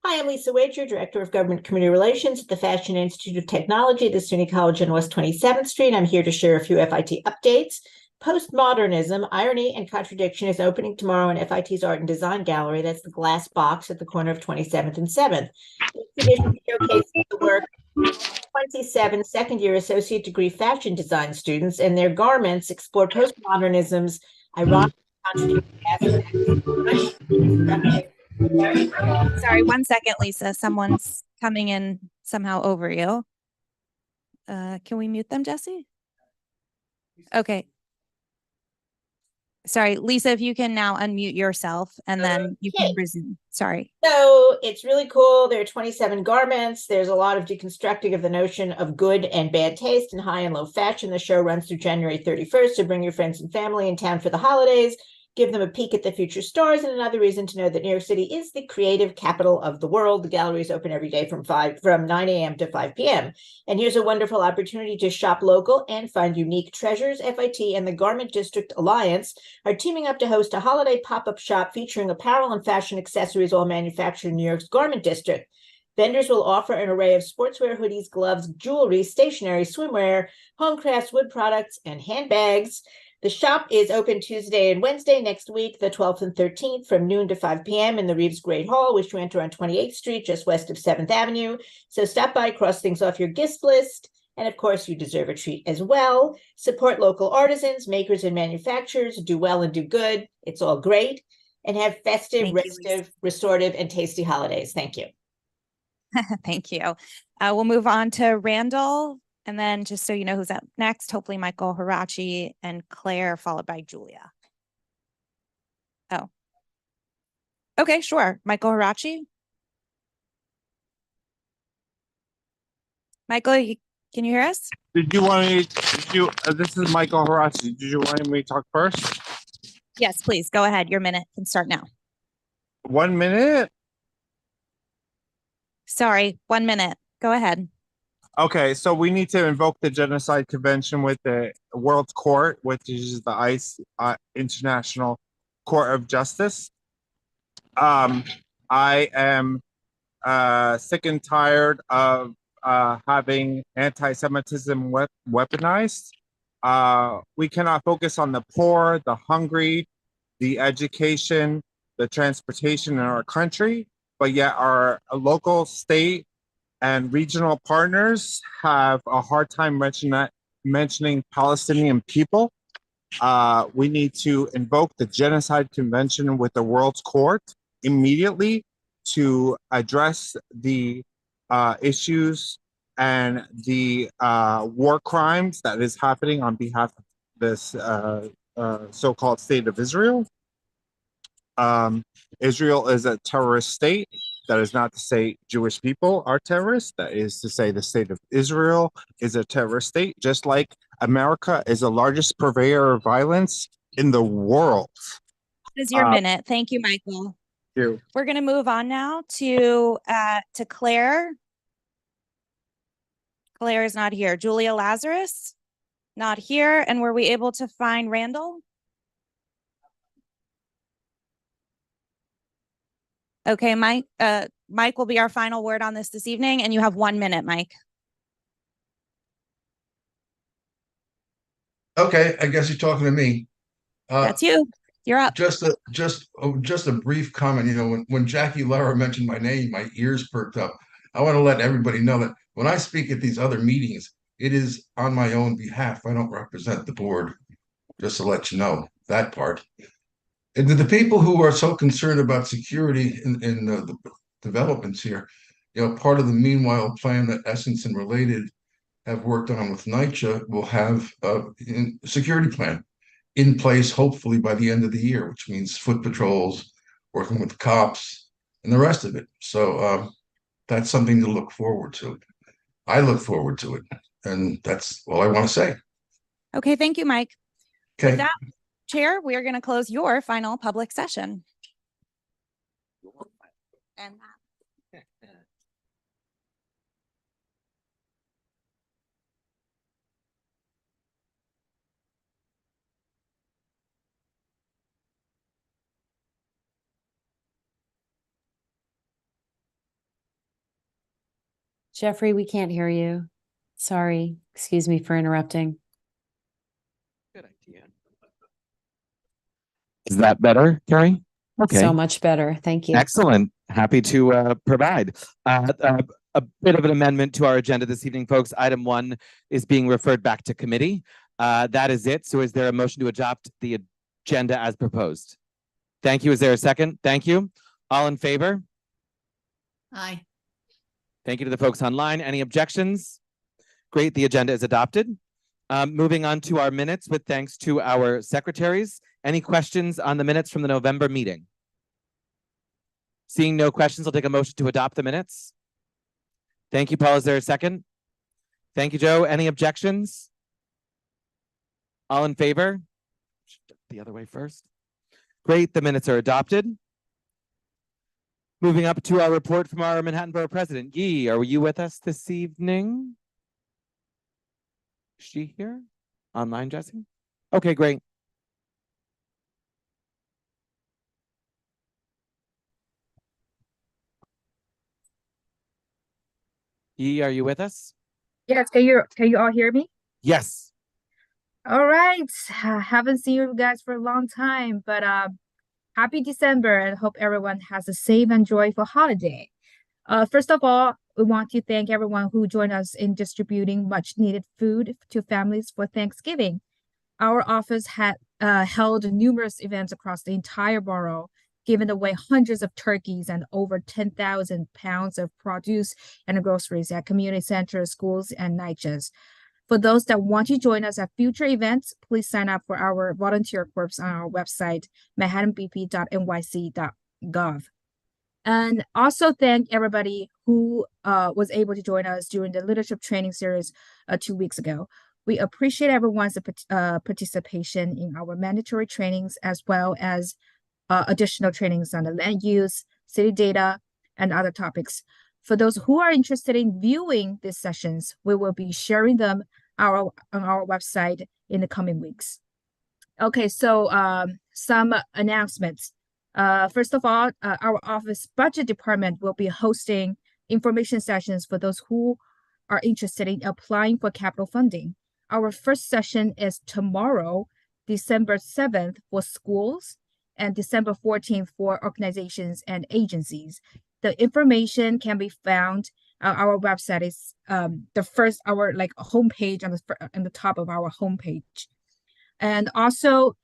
Hi, I'm Lisa Wager, Director of Government Community Relations at the Fashion Institute of Technology at the SUNY College on West 27th Street. I'm here to share a few FIT updates. Postmodernism, Irony, and Contradiction is opening tomorrow in FIT's Art and Design Gallery. That's the glass box at the corner of 27th and 7th. This exhibition showcases the work of 27 second-year associate degree fashion design students, and their garments explore postmodernism's ironic contradictory aspects. Sorry, 1 second, Lisa. Someone's coming in somehow over you. Can we mute them, Jesse? Okay. Sorry, Lisa, if you can now unmute yourself and then you can resume. Sorry. So it's really cool. There are 27 garments. There's a lot of deconstructing of the notion of good and bad taste in high and low fashion. The show runs through January 31st. So bring your friends and family in town for the holidays. Give them a peek at the future stores and another reason to know that New York City is the creative capital of the world. The gallery is open every day from 9 a.m. to 5 p.m. And here's a wonderful opportunity to shop local and find unique treasures. FIT and the Garment District Alliance are teaming up to host a holiday pop-up shop featuring apparel and fashion accessories all manufactured in New York's Garment District. Vendors will offer an array of sportswear, hoodies, gloves, jewelry, stationery, swimwear, home crafts, wood products, and handbags. The shop is open Tuesday and Wednesday next week, the 12th and 13th, from noon to 5 p.m. in the Reeves Great Hall, which you enter on 28th Street, just west of 7th Avenue. So stop by, cross things off your gift list. And of course, you deserve a treat as well. Support local artisans, makers, and manufacturers. Do well and do good. It's all great. And have festive, restive, restorative, and tasty holidays. Thank you. Thank you. We'll move on to Randall. And then just so you know who's up next, hopefully Michael Hirachi and Claire, followed by Julia. Oh. Okay, sure. Michael Hirachi. Michael, can you hear us? Did you want me? This is Michael Hirachi. Did you want me to talk first? Yes, please. Go ahead. Your minute can start now. 1 minute? Sorry, 1 minute. Go ahead. Okay, so we need to invoke the Genocide Convention with the World Court, which is the ICE International Court of Justice. I am sick and tired of having anti-Semitism weaponized. We cannot focus on the poor, the hungry, the education, the transportation in our country, but yet our local, state, and regional partners have a hard time mentioning Palestinian people. We need to invoke the Genocide Convention with the World's Court immediately to address the issues and the war crimes that is happening on behalf of this so-called state of Israel. Israel is a terrorist state. That is not to say Jewish people are terrorists. That is to say the state of Israel is a terrorist state, just like America is the largest purveyor of violence in the world. That is your minute. Thank you, Michael. Thank you. We're going to move on now to Claire. Claire is not here. Julia Lazarus, not here. And were we able to find Randall? Okay, Mike will be our final word on this evening, and you have 1 minute, Mike. Okay, I guess you're talking to me. That's you. You're up. Just a brief comment. You know, when Jackie Lara mentioned my name, my ears perked up. I want to let everybody know that when I speak at these other meetings, it is on my own behalf. I don't represent the board. Just to let you know that part. And to the people who are so concerned about security in the developments here, you know, part of the meanwhile plan that Essence and Related have worked on with NYCHA will have a security plan in place, hopefully by the end of the year, which means foot patrols, working with cops, and the rest of it. So that's something to look forward to. I look forward to it, and that's all I want to say. Okay, thank you, Mike. Okay. With that, Chair, we are going to close your final public session. And Jeffrey, we can't hear you. Sorry. Excuse me for interrupting. Good idea. Is that better, Carrie? Okay. So much better. Thank you. Excellent. Happy to provide a bit of an amendment to our agenda this evening, folks. Item 1 is being referred back to committee. That is it. So is there a motion to adopt the agenda as proposed? Thank you. Is there a second? Thank you. All in favor? Aye. Thank you to the folks online. Any objections? Great, the agenda is adopted. Moving on to our minutes with thanks to our secretaries. Any questions on the minutes from the November meeting? Seeing no questions, I'll take a motion to adopt the minutes. Thank you, Paul. Is there a second? Thank you, Joe. Any objections? All in favor? The other way first. Great, the minutes are adopted. Moving up to our report from our Manhattan Borough President. Yiyi, are you with us this evening? Is she here? Online, Jesse? Okay, great. Yiyi, are you with us? Yes, can you all hear me? Yes. All right. I haven't seen you guys for a long time, but happy December and hope everyone has a safe and joyful holiday. First of all, we want to thank everyone who joined us in distributing much needed food to families for Thanksgiving. Our office had held numerous events across the entire borough, giving away hundreds of turkeys and over 10,000 pounds of produce and groceries at community centers, schools, and NHHs. For those that want to join us at future events, please sign up for our volunteer corps on our website, manhattanbp.nyc.gov. And also thank everybody who was able to join us during the leadership training series 2 weeks ago. We appreciate everyone's participation in our mandatory trainings, as well as additional trainings on the land use, city data, and other topics. For those who are interested in viewing these sessions, we will be sharing them on our website in the coming weeks. Okay, so some announcements. First of all, our office budget department will be hosting information sessions for those who are interested in applying for capital funding. Our first session is tomorrow, December 7th for schools and December 14th for organizations and agencies. The information can be found our website is the first our homepage on the top of our homepage. And also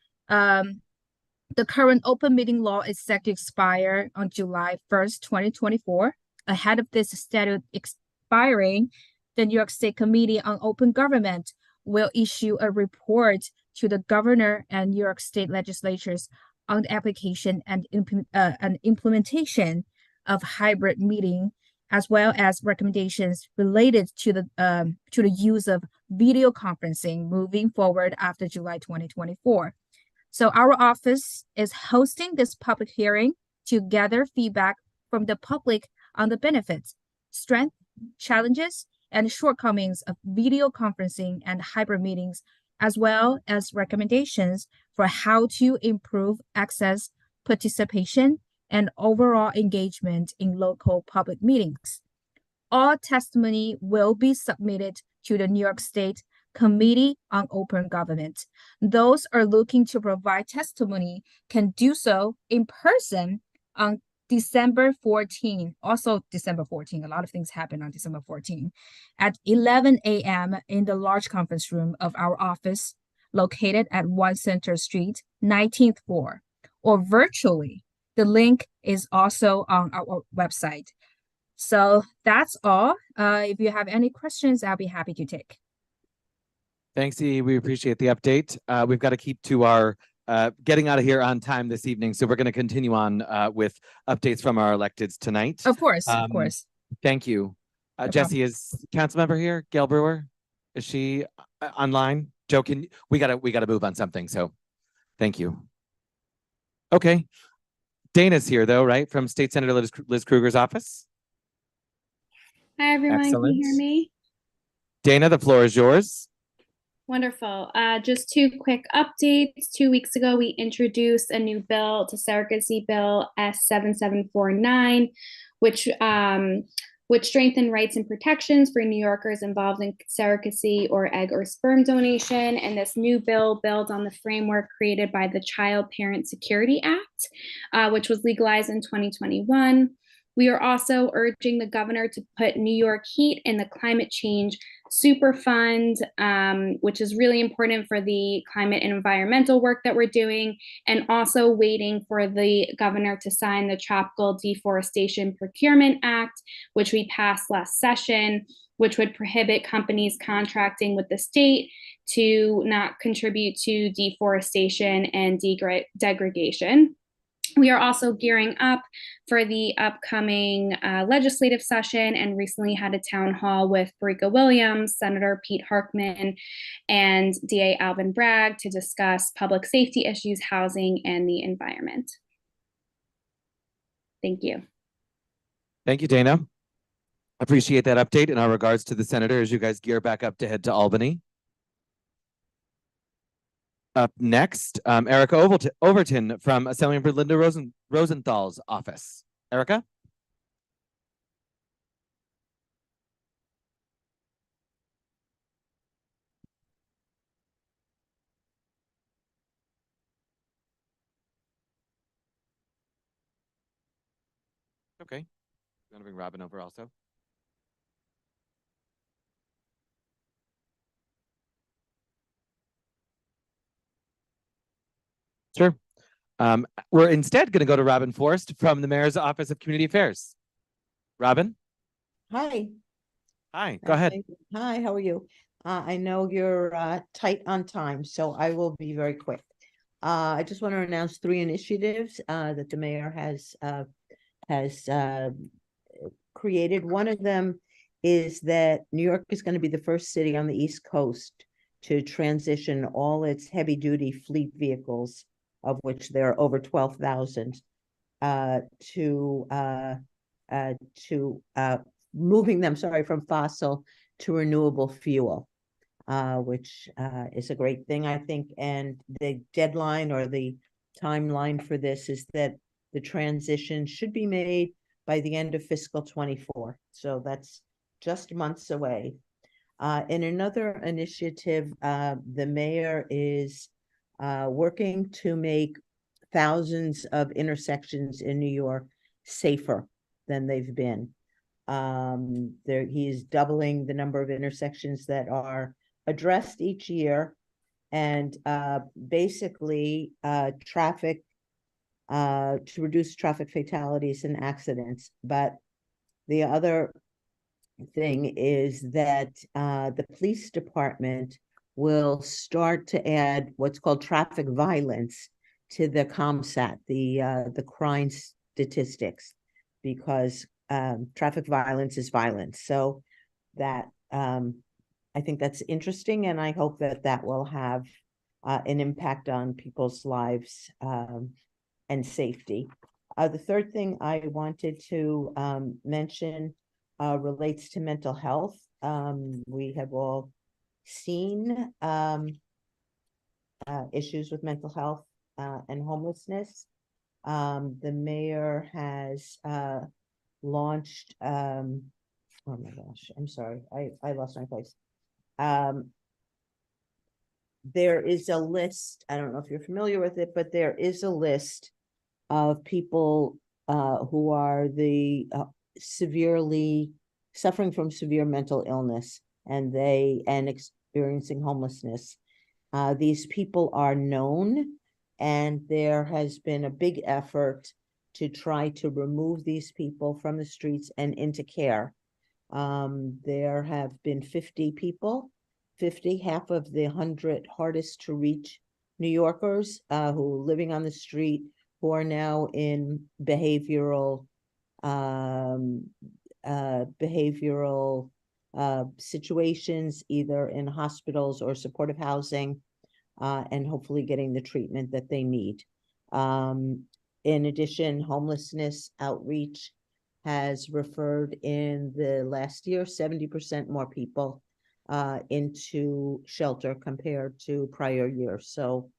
the current open meeting law is set to expire on July 1st, 2024. Ahead of this statute expiring, the New York State Committee on Open Government will issue a report to the governor and New York State legislatures on the application and implementation of hybrid meeting, as well as recommendations related to the use of video conferencing moving forward after July 2024. So our office is hosting this public hearing to gather feedback from the public on the benefits, strengths, challenges, and shortcomings of video conferencing and hybrid meetings, as well as recommendations for how to improve access, participation, and overall engagement in local public meetings. All testimony will be submitted to the New York State Committee on Open Government. Those are looking to provide testimony can do so in person on December 14, also December 14. A lot of things happen on December 14 at 11 a.m. in the large conference room of our office located at 1 Center Street, 19th floor, or virtually. The link is also on our website. So that's all. If you have any questions, I'll be happy to take. Thanks, Yiyi. We appreciate the update. We've got to keep to our getting out of here on time this evening. So we're going to continue on with updates from our electeds tonight. Of course, of course. Thank you. No Jesse, problem. is council member here? Gail Brewer? Is she online? Joe, we gotta move on something. So thank you. Okay. Dana's here though, right? From State Senator Liz Kruger's office. Hi, everyone. Can you hear Excellent. me? Dana, the floor is yours. Wonderful. Just 2 quick updates. 2 weeks ago, we introduced a new bill to surrogacy bill S7749, which strengthen rights and protections for New Yorkers involved in surrogacy or egg or sperm donation. And this new bill builds on the framework created by the Child Parent Security Act, which was legalized in 2021. We are also urging the governor to put New York heat in the climate change super fund, which is really important for the climate and environmental work that we're doing, and also waiting for the governor to sign the Tropical Deforestation Procurement Act, which we passed last session, which would prohibit companies contracting with the state to not contribute to deforestation and degradation. We are also gearing up for the upcoming legislative session and recently had a town hall with Barika Williams, Senator Pete Harkman, and DA Alvin Bragg to discuss public safety issues, housing, and the environment. Thank you. Thank you, Dana. Appreciate that update, and our regards to the senator as you guys gear back up to head to Albany. Up next, Erica Overton from Assemblymember Linda Rosenthal's office. Erica? Okay. You want to bring Robin over also? Sure. We're instead going to go to Robin Forrest from the Mayor's Office of Community Affairs. Robin? Hi. Hi, go ahead. Hi, how are you? I know you're tight on time, so I will be very quick. I just want to announce 3 initiatives that the mayor has created. One of them is that New York is going to be the first city on the East Coast to transition all its heavy-duty fleet vehicles, of which there are over 12,000, to moving them, from fossil to renewable fuel, which is a great thing, I think. And the deadline or the timeline for this is that the transition should be made by the end of fiscal 24. So that's just months away. In another initiative, the mayor is working to make thousands of intersections in New York safer than they've been. He's doubling the number of intersections that are addressed each year, and basically traffic to reduce traffic fatalities and accidents. But the other thing is that the police department will start to add what's called traffic violence to the ComSat, the crime statistics, because traffic violence is violence. So that I think that's interesting, and I hope that that will have an impact on people's lives and safety. The third thing I wanted to mention relates to mental health. We have all seen issues with mental health and homelessness. The mayor has launched, oh my gosh, I'm sorry, I lost my place. There is a list, I don't know if you're familiar with it, but there is a list of people who are severely suffering from severe mental illness and experiencing homelessness. These people are known, and there has been a big effort to try to remove these people from the streets and into care. There have been 50 people, half of the 100 hardest to reach New Yorkers who are living on the street, who are now in behavioral situations, either in hospitals or supportive housing, and hopefully getting the treatment that they need. In addition, homelessness outreach has referred in the last year 70% more people into shelter compared to prior years. So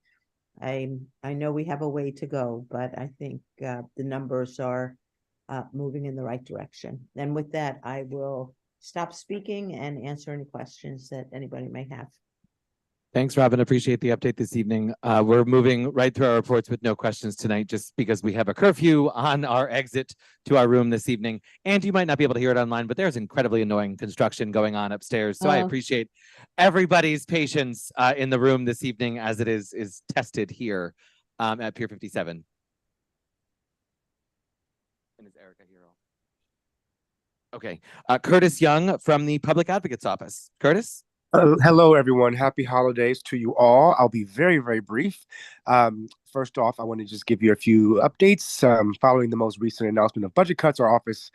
I know we have a way to go, but I think the numbers are moving in the right direction. And with that, I will stop speaking and answer any questions that anybody may have. Thanks, Robin. Appreciate the update this evening. We're moving right through our reports with no questions tonight, just because we have a curfew on our exit to our room this evening. And you might not be able to hear it online, but there's incredibly annoying construction going on upstairs. So I appreciate everybody's patience in the room this evening as it is tested here at Pier 57. And is Erica here? Okay. Curtis Young from the Public Advocate's Office. Curtis? Hello, everyone. Happy holidays to you all. I'll be very, very brief. First off, I want to just give you a few updates. Following the most recent announcement of budget cuts, our office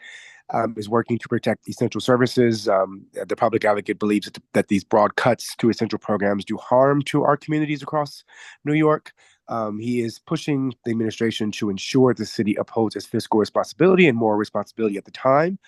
is working to protect essential services. The Public Advocate believes that these broad cuts to essential programs do harm to our communities across New York. He is pushing the administration to ensure the city upholds its fiscal responsibility and moral responsibility at the time.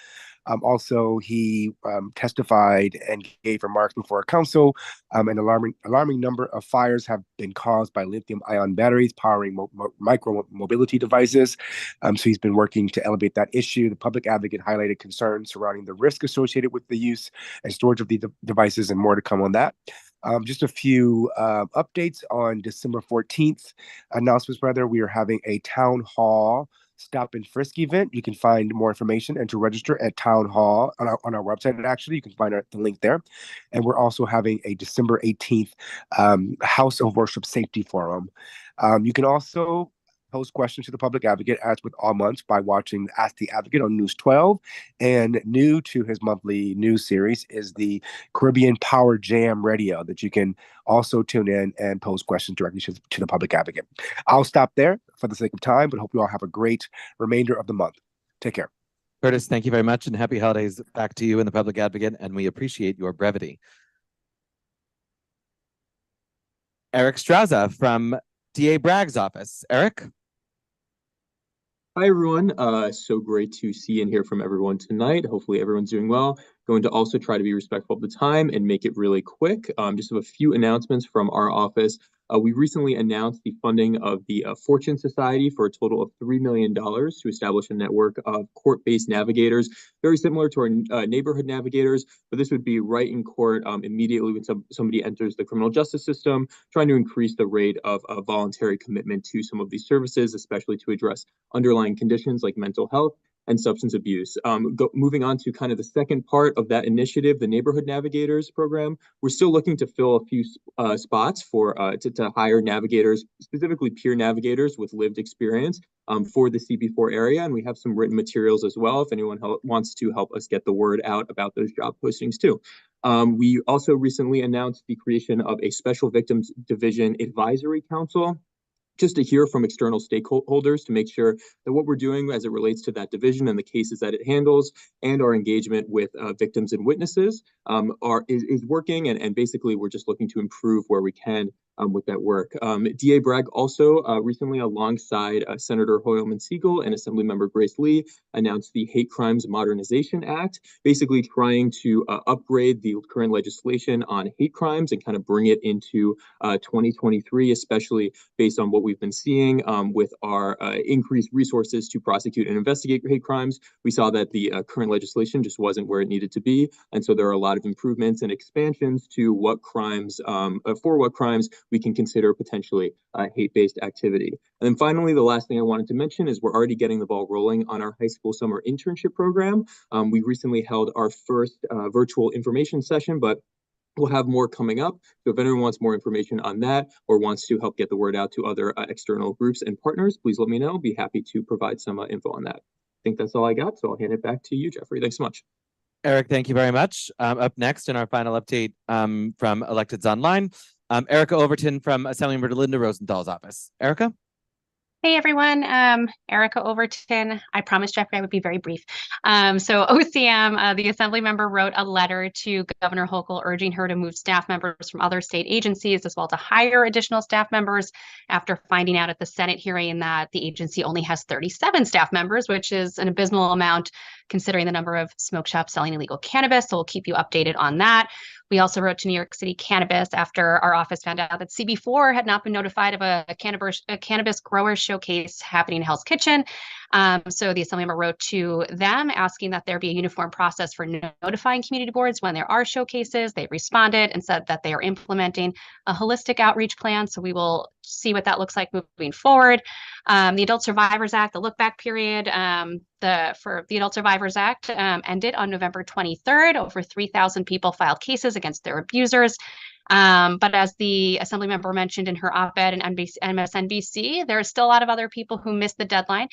Also, he testified and gave remarks before a council. An alarming number of fires have been caused by lithium-ion batteries powering micro-mobility devices. So he's been working to elevate that issue. The Public Advocate highlighted concerns surrounding the risk associated with the use and storage of the devices, and more to come on that. Just a few updates on December 14th. Announcements, rather, we are having a town hall stop and frisk event. You can find more information and to register at Town Hall on our website. Actually, you can find the link there. And we're also having a December 18th House of Worship Safety Forum. You can also pose questions to the Public Advocate, as with all months, by watching Ask the Advocate on News 12. And new to his monthly news series is the Caribbean Power Jam Radio that you can also tune in and pose questions directly to the Public Advocate. I'll stop there for the sake of time, but hope you all have a great remainder of the month. Take care. Curtis, thank you very much, and happy holidays back to you and the Public Advocate, and we appreciate your brevity. Eric Straza from DA Bragg's office. Eric? Hi, everyone. So great to see and hear from everyone tonight. Hopefully everyone's doing well. Going to also try to be respectful of the time and make it really quick. Just have a few announcements from our office. We recently announced the funding of the Fortune Society for a total of $3 million to establish a network of court-based navigators, very similar to our neighborhood navigators, but this would be right in court immediately when somebody enters the criminal justice system, trying to increase the rate of voluntary commitment to some of these services, especially to address underlying conditions like mental health and substance abuse. Moving on to kind of the second part of that initiative, the Neighborhood Navigators program, we're still looking to fill a few spots for to hire navigators, specifically peer navigators with lived experience for the CB4 area. And we have some written materials as well if anyone wants to help us get the word out about those job postings too. We also recently announced the creation of a Special Victims Division Advisory Council, just to hear from external stakeholders to make sure that what we're doing as it relates to that division and the cases that it handles and our engagement with victims and witnesses is working. And basically, we're just looking to improve where we can with that work. DA Bragg also recently, alongside Senator Hoylman Siegel and Assemblymember Grace Lee, announced the Hate Crimes Modernization Act, basically trying to upgrade the current legislation on hate crimes and kind of bring it into 2023, especially based on what we've been seeing with our increased resources to prosecute and investigate hate crimes. We saw that the current legislation just wasn't where it needed to be. And so there are a lot of improvements and expansions to what crimes, for what crimes we can consider potentially hate-based activity. And then finally, the last thing I wanted to mention is we're already getting the ball rolling on our high school summer internship program. We recently held our first virtual information session, but we'll have more coming up. So if anyone wants more information on that or wants to help get the word out to other external groups and partners, please let me know. I'll be happy to provide some info on that. I think that's all I got, so I'll hand it back to you, Jeffrey. Thanks so much. Eric, thank you very much. Up next in our final update from Electeds Online, Erica Overton from Assemblymember Linda Rosenthal's office. Erica? Hey everyone, Erica Overton. I promised Jeffrey I would be very brief. So OCM, the Assembly member wrote a letter to Governor Hochul urging her to move staff members from other state agencies as well to hire additional staff members after finding out at the Senate hearing that the agency only has 37 staff members, which is an abysmal amount considering the number of smoke shops selling illegal cannabis. So we'll keep you updated on that. We also wrote to New York City Cannabis after our office found out that CB4 had not been notified of a cannabis grower showcase happening in Hell's Kitchen. So the Assemblymember wrote to them asking that there be a uniform process for notifying community boards when there are showcases. They responded and said that they are implementing a holistic outreach plan. So we will see what that looks like moving forward. The Adult Survivors Act, the look back period for the Adult Survivors Act ended on November 23rd. Over 3,000 people filed cases against their abusers. But as the Assemblymember mentioned in her op-ed in MSNBC, there are still a lot of other people who missed the deadline.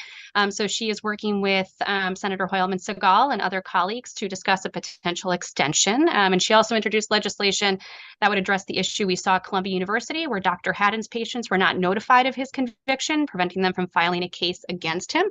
So she is working with Senator Hoylman Segal and other colleagues to discuss a potential extension. And she also introduced legislation that would address the issue we saw at Columbia University, where Dr. Haddon's patients were not notified of his conviction, preventing them from filing a case against him.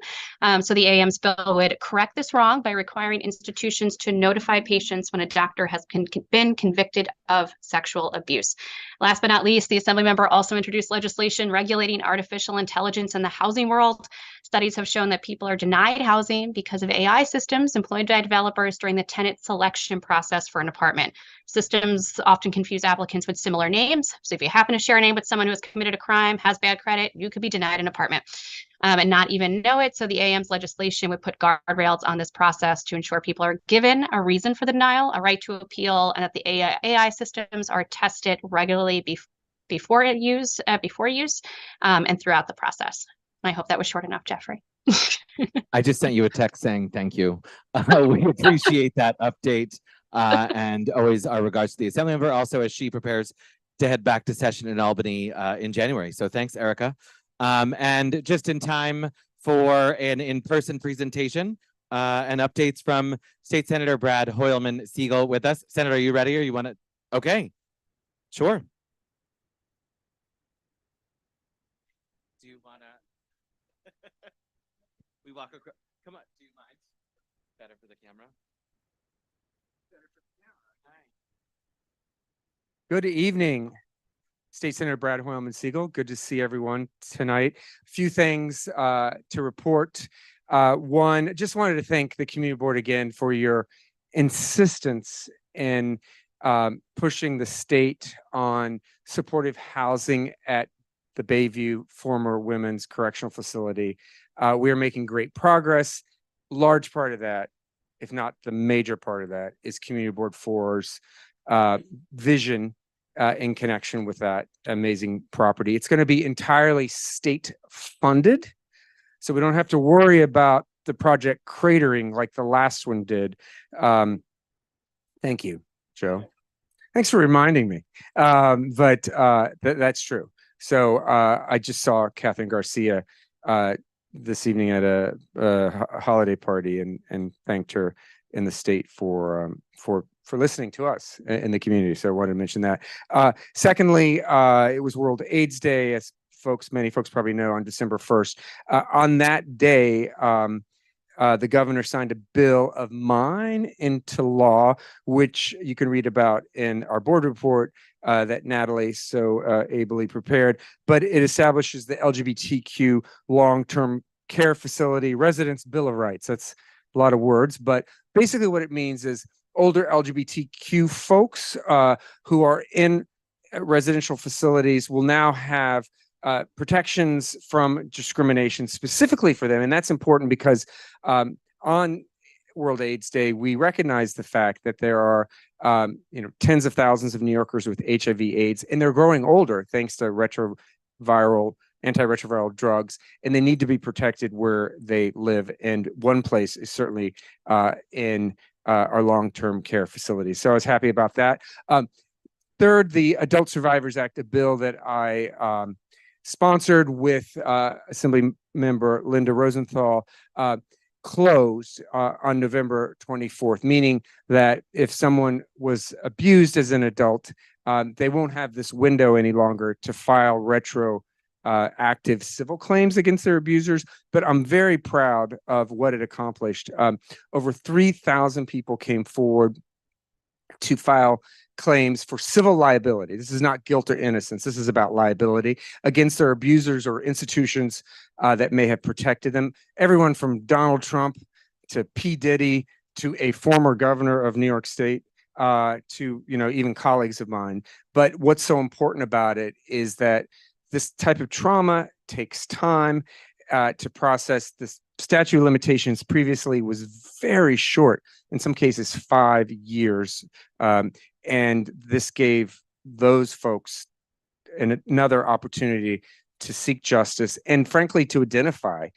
So the AM's bill would correct this wrong by requiring institutions to notify patients when a doctor has been convicted of sexual abuse. Last but not least, the Assemblymember also introduced legislation regulating artificial intelligence in the housing world. Studies have shown that people are denied housing because of AI systems employed by developers during the tenant selection process for an apartment. Systems often confuse applicants with similar names. So if you happen to share a name with someone who has committed a crime, has bad credit, you could be denied an apartment and not even know it. So the AM's legislation would put guardrails on this process to ensure people are given a reason for the denial, a right to appeal, and that the AI systems are tested regularly before use and throughout the process. I hope that was short enough, Jeffrey. I just sent you a text saying thank you. We appreciate that update and always our regards to the Assemblymember, also as she prepares to head back to session in Albany in January. So thanks, Erica. And just in time for an in-person presentation and updates from State Senator Brad Hoylman Segal with us. Senator, are you ready or you want to? Okay, sure. Do you want to? We walk across. Come on, do you mind? Better for the camera. Good evening, State Senator Brad Hoylman Segal. Good to see everyone tonight. A few things to report. One, just wanted to thank the community board again for your insistence in pushing the state on supportive housing at the Bayview former women's correctional facility. We are making great progress. Large part of that, if not the major part of that, is Community Board 4's vision in connection with that amazing property. It's going to be entirely state funded, so we don't have to worry about the project cratering like the last one did. Thank you, Joe. Thanks for reminding me. That's true. So I just saw Catherine Garcia this evening at a holiday party and thanked her in the state for listening to us in the community. So I wanted to mention that. Secondly, it was World AIDS Day, as many folks probably know, on December 1st. On that day, the governor signed a bill of mine into law, which you can read about in our board report that Natalie so ably prepared. But it establishes the LGBTQ long-term care facility residents Bill of Rights. That's a lot of words, but basically what it means is older LGBTQ folks who are in residential facilities will now have protections from discrimination specifically for them. And that's important because on World AIDS Day, we recognize the fact that there are tens of thousands of New Yorkers with HIV/AIDS, and they're growing older thanks to antiretroviral drugs, and they need to be protected where they live. And one place is certainly in our long-term care facilities. So I was happy about that. Third, the Adult Survivors Act, a bill that I sponsored with Assembly Member Linda Rosenthal, closed on November 24th, meaning that if someone was abused as an adult, they won't have this window any longer to file active civil claims against their abusers. But I'm very proud of what it accomplished. Over 3,000 people came forward to file claims for civil liability. This is not guilt or innocence. This is about liability against their abusers or institutions that may have protected them. Everyone from Donald Trump P. Diddy, to a former governor of New York State, to, you know, even colleagues of mine. But what's so important about it is that this type of trauma takes time to process. This statute of limitations previously was very short, in some cases 5 years. And this gave those folks another opportunity to seek justice and, frankly, to identify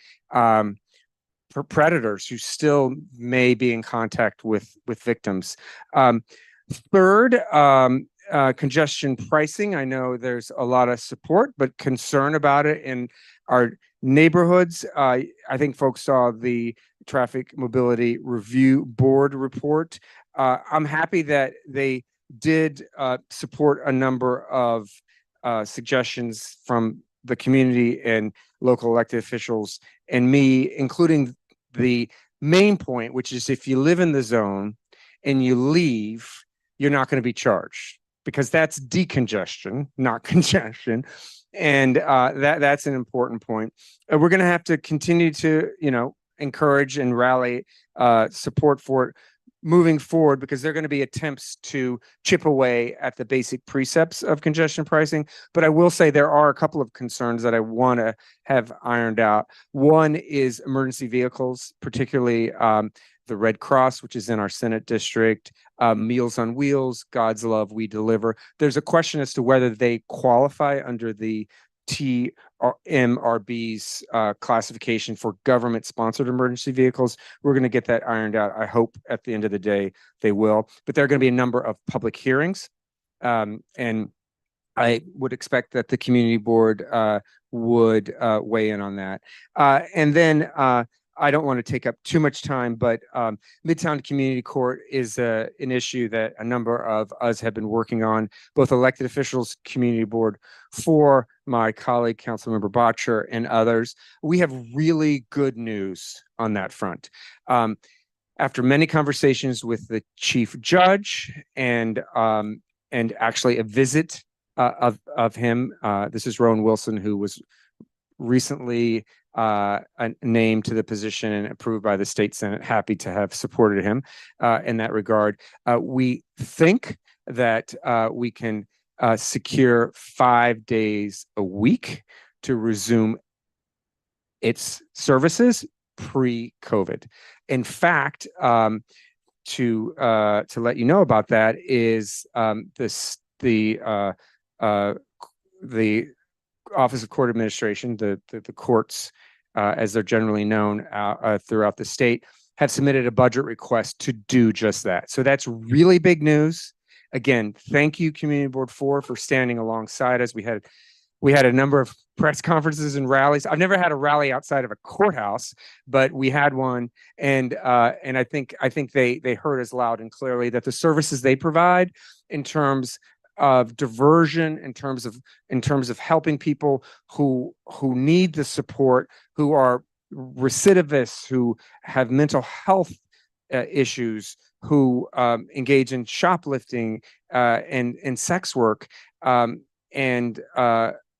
predators who still may be in contact with victims. Third, congestion pricing. I know there's a lot of support, but concern about it in our neighborhoods. I think folks saw the Traffic Mobility Review Board report. I'm happy that they did support a number of suggestions from the community and local elected officials and me, including the main point, which is if you live in the zone and you leave, you're not going to be charged, because that's decongestion, not congestion. And that's an important point. We're going to have to continue to, you know, encourage and rally support for it moving forward, because there are going to be attempts to chip away at the basic precepts of congestion pricing. But I will say there are a couple of concerns that I want to have ironed out. One is emergency vehicles, particularly the Red Cross, which is in our Senate district, Meals on Wheels, God's Love, We Deliver. There's a question as to whether they qualify under the TMRB's classification for government-sponsored emergency vehicles. We're going to get that ironed out. I hope at the end of the day they will. But there are going to be a number of public hearings, and I would expect that the community board would weigh in on that. And then I don't want to take up too much time, but Midtown Community Court is an issue that a number of us have been working on, both elected officials, community board, for my colleague, Councilmember Botcher, and others. We have really good news on that front. After many conversations with the chief judge and actually a visit of him, this is Rowan Wilson, who was recently named to the position and approved by the state Senate. Happy to have supported him in that regard. We think that we can secure 5 days a week to resume its services pre-COVID. In fact, to let you know about that is the Office of Court Administration, the courts, as they're generally known throughout the state, have submitted a budget request to do just that. So that's really big news. Again, thank you, Community Board 4, for standing alongside us. We had a number of press conferences and rallies. I've never had a rally outside of a courthouse, but we had one, and I think they heard us loud and clearly that the services they provide in terms of diversion, in terms of helping people who need the support, who are recidivists, who have mental health issues, who engage in shoplifting and sex work and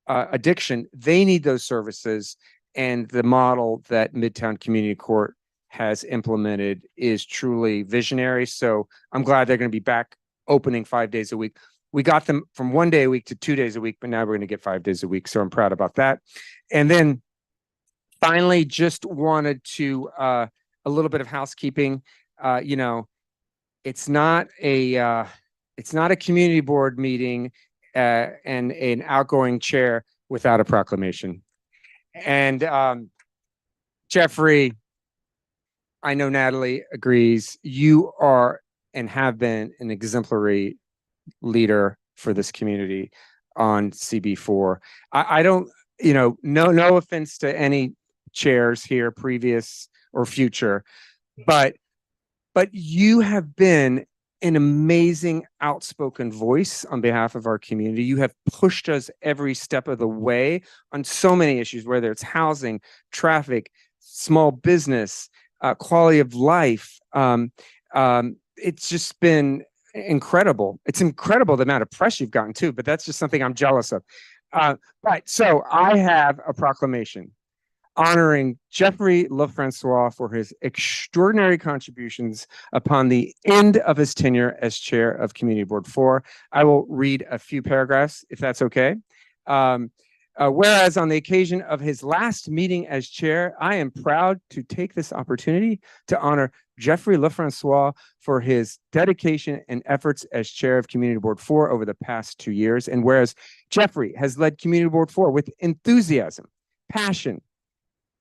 addiction. They need those services, and the model that Midtown Community Court has implemented is truly visionary. So I'm glad they're going to be back opening 5 days a week. We got them from 1 day a week to 2 days a week, but now we're going to get 5 days a week. So I'm proud about that. And then finally, just wanted to a little bit of housekeeping. You know, it's not a community board meeting and an outgoing chair without a proclamation. And Jeffrey, I know Natalie agrees. You are and have been an exemplary leader for this community on CB4. I don't, you know, no offense to any chairs here, previous or future, but you have been an amazing outspoken voice on behalf of our community. You have pushed us every step of the way on so many issues, whether it's housing, traffic, small business, quality of life. It's just been incredible. It's incredible the amount of press you've gotten too, but that's just something I'm jealous of. Right. So I have a proclamation. honoring Jeffrey LeFrancois for his extraordinary contributions upon the end of his tenure as chair of Community Board 4. I will read a few paragraphs, if that's okay. Whereas on the occasion of his last meeting as chair, I am proud to take this opportunity to honor Jeffrey LeFrancois for his dedication and efforts as chair of Community Board 4 over the past 2 years. And whereas Jeffrey has led Community Board 4 with enthusiasm, passion,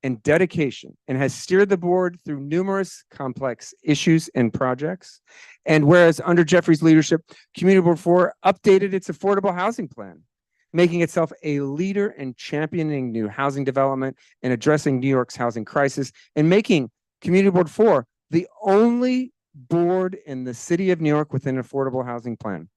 and dedication, and has steered the board through numerous complex issues and projects. And whereas under Jeffrey's leadership, Community Board 4 updated its affordable housing plan, making itself a leader in championing new housing development and addressing New York's housing crisis, and making Community Board 4 the only board in the city of New York with an affordable housing plan.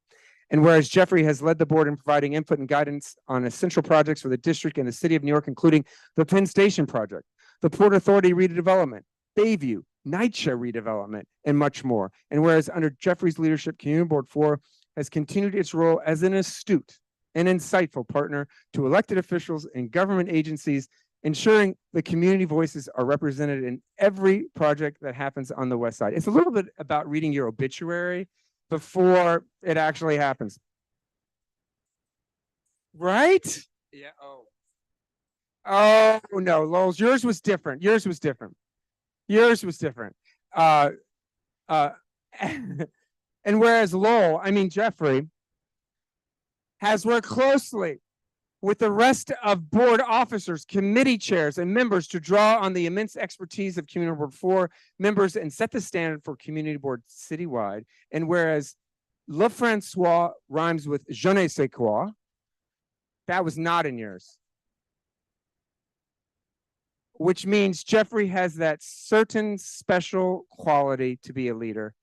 And whereas Jeffrey has led the board in providing input and guidance on essential projects for the district and the city of New York, including the Penn Station project, the Port Authority redevelopment, Bayview, NYCHA redevelopment, and much more. And whereas under Jeffrey's leadership, Community Board 4 has continued its role as an astute and insightful partner to elected officials and government agencies, ensuring the community voices are represented in every project that happens on the West Side. It's a little bit about reading your obituary before it actually happens. Right? Yeah. Oh no, Lowell's, yours was different. Yours was different. And whereas Jeffrey has worked closely with the rest of board officers, committee chairs, and members to draw on the immense expertise of Community Board 4 members and set the standard for Community Board citywide. And whereas LeFrancois rhymes with je ne sais quoi, that was not in yours. Which means Jeffrey has that certain special quality to be a leader.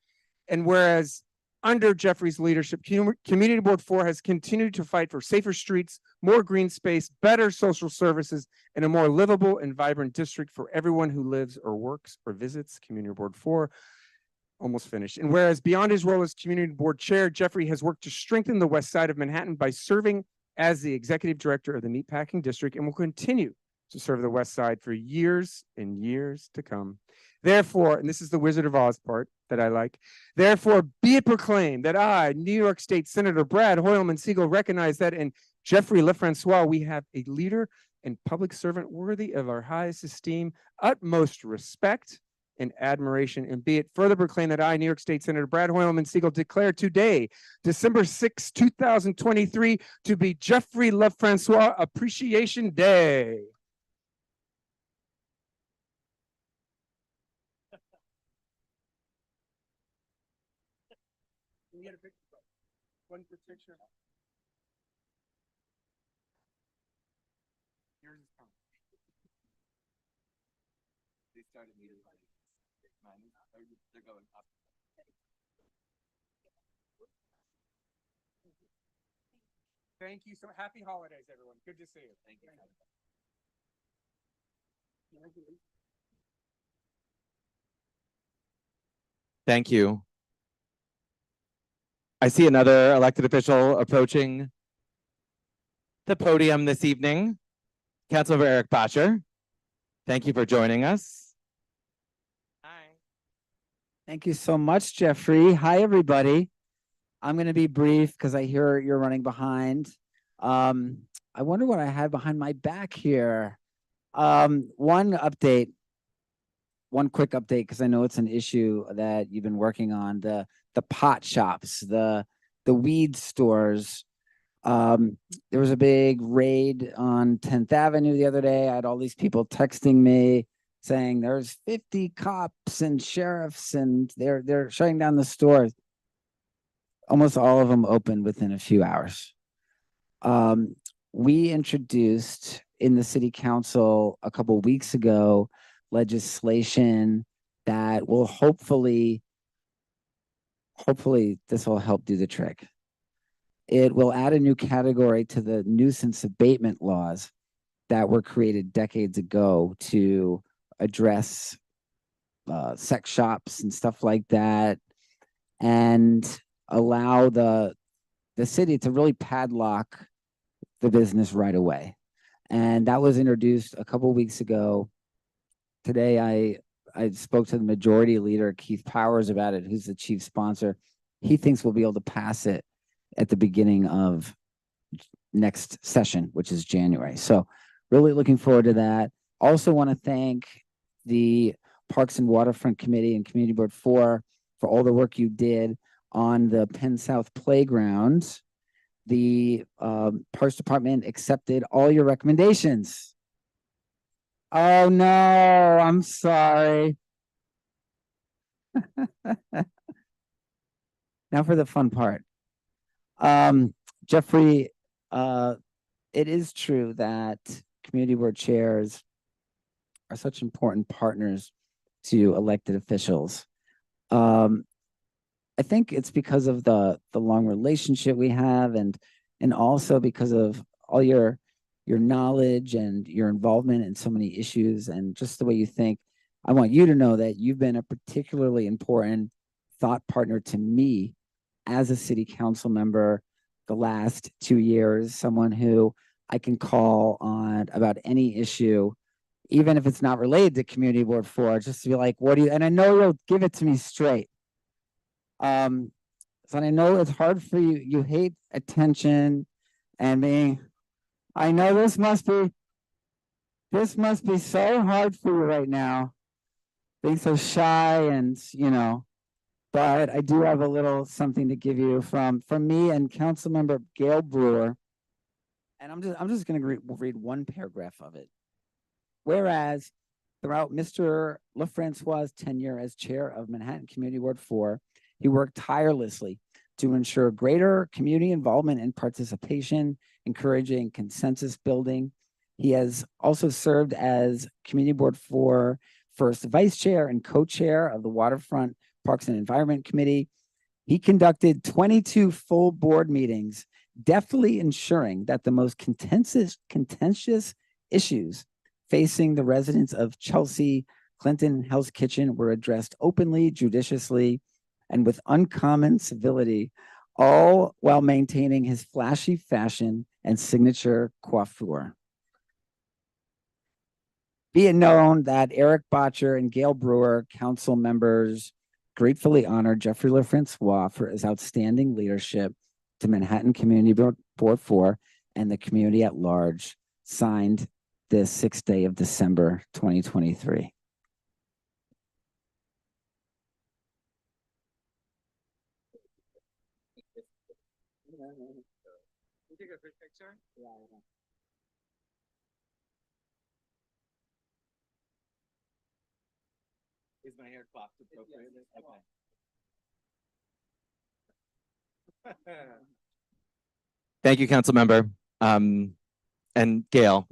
And whereas under Jeffrey's leadership, Community Board 4 has continued to fight for safer streets, more green space, better social services, and a more livable and vibrant district for everyone who lives or works or visits Community Board 4. Almost finished. And whereas beyond his role as Community Board Chair, Jeffrey has worked to strengthen the West Side of Manhattan by serving as the Executive Director of the Meatpacking District, and will continue to serve the West Side for years and years to come. Therefore, and this is the Wizard of Oz part that I like, therefore be it proclaimed that I, New York State Senator Brad Hoylman Siegel, recognize that in Jeffrey LeFrancois, we have a leader and public servant worthy of our highest esteem, utmost respect, and admiration. And be it further proclaimed that I, New York State Senator Brad Hoylman Siegel, declare today, December 6, 2023, to be Jeffrey LeFrancois Appreciation Day. Can we get a picture? One picture. Yours is coming. They started meeting. They're going up. Thank you. So happy holidays, everyone. Good to see you. Thank you. Thank you. I see another elected official approaching the podium this evening. Councilmember Eric Botcher, thank you for joining us. Thank you so much, Jeffrey. Hi, everybody. I'm going to be brief because I hear you're running behind. I wonder what I had behind my back here. One quick update, because I know it's an issue that you've been working on, the pot shops, the weed stores. There was a big raid on 10th Avenue the other day. I had all these people texting me saying there's 50 cops and sheriffs and they're shutting down the stores. Almost all of them opened within a few hours. We introduced in the city council a couple of weeks ago legislation that will hopefully this will help do the trick. It will add a new category to the nuisance abatement laws that were created decades ago to address sex shops and stuff like that, and allow the city to really padlock the business right away. And that was introduced a couple weeks ago. Today, I spoke to the majority leader, Keith Powers, about it, who's the chief sponsor. He thinks we'll be able to pass it at the beginning of next session, which is January. So really looking forward to that. Also want to thank the Parks and Waterfront Committee and Community Board 4 for all the work you did on the Penn South Playground. The Parks Department accepted all your recommendations. Oh no, I'm sorry. Now for the fun part. Jeffrey, it is true that community board chairs are such important partners to elected officials. I think it's because of the long relationship we have, and also because of all your knowledge and your involvement in so many issues and just the way you think. I want you to know that you've been a particularly important thought partner to me as a city council member the last 2 years, someone who I can call on about any issue, even if it's not related to Community Board 4, just to be like, what do you, and I know you'll give it to me straight. So I know it's hard for you. You hate attention and being, I know this must be so hard for you right now, being so shy and, but I do have a little something to give you from me and Councilmember Gail Brewer. And I'm just going to read one paragraph of it. Whereas throughout Mr. LeFrancois' tenure as chair of Manhattan Community Board 4, he worked tirelessly to ensure greater community involvement and participation, encouraging consensus building. He has also served as Community Board 4 first vice chair and co-chair of the Waterfront Parks and Environment Committee. He conducted 22 full board meetings, deftly ensuring that the most contentious issues facing the residents of Chelsea, Clinton, and Hell's Kitchen were addressed openly, judiciously, and with uncommon civility, all while maintaining his flashy fashion and signature coiffure. Be it known that Eric Botcher and Gail Brewer, council members, gratefully honor Jeffrey LeFrancois for his outstanding leadership to Manhattan Community Board 4 and the community at large, signed this 6th day of December, 2023. Take a quick picture? Yeah. Is my hair cropped appropriately? Okay. Thank you, council member. And Gail.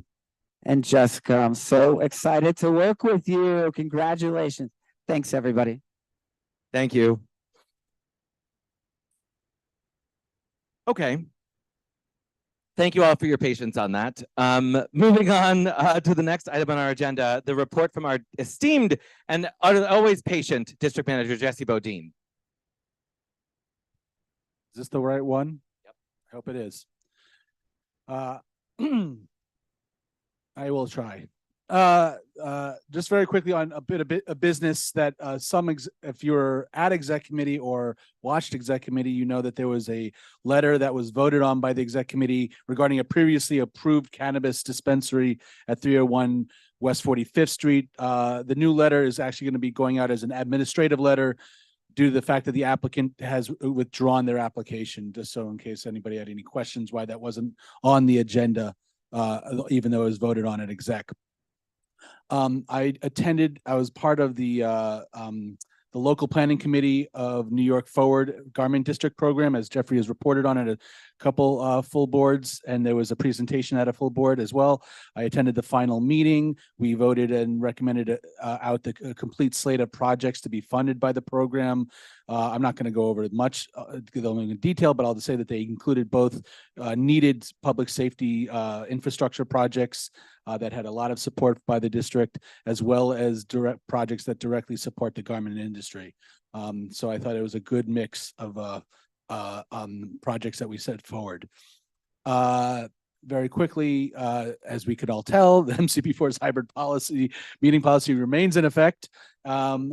And Jessica, I'm so excited to work with you. Congratulations. Thanks, everybody. Thank you. Okay. Thank you all for your patience on that. Moving on to the next item on our agenda, the report from our esteemed and always patient district manager, Jesse Bodine. Is this the right one? Yep. I hope it is. I will try. Just very quickly on a bit of business that if you're at exec committee or watched exec committee, you know that there was a letter that was voted on by the exec committee regarding a previously approved cannabis dispensary at 301 West 45th Street. The new letter is actually going to be going out as an administrative letter due to the fact that the applicant has withdrawn their application, just so in case anybody had any questions why that wasn't on the agenda, even though it was voted on at exec. I was part of the local planning committee of New York Forward Garment District program, as Jeffrey has reported on at a couple full boards, and there was a presentation at a full board as well. I attended the final meeting. We voted and recommended out the complete slate of projects to be funded by the program. I'm not going to go over much in detail, but I'll just say that they included both needed public safety infrastructure projects that had a lot of support by the district, as well as direct projects that directly support the garment industry. So I thought it was a good mix of projects that we set forward. very quickly, as we could all tell, the MCB4's hybrid meeting policy remains in effect.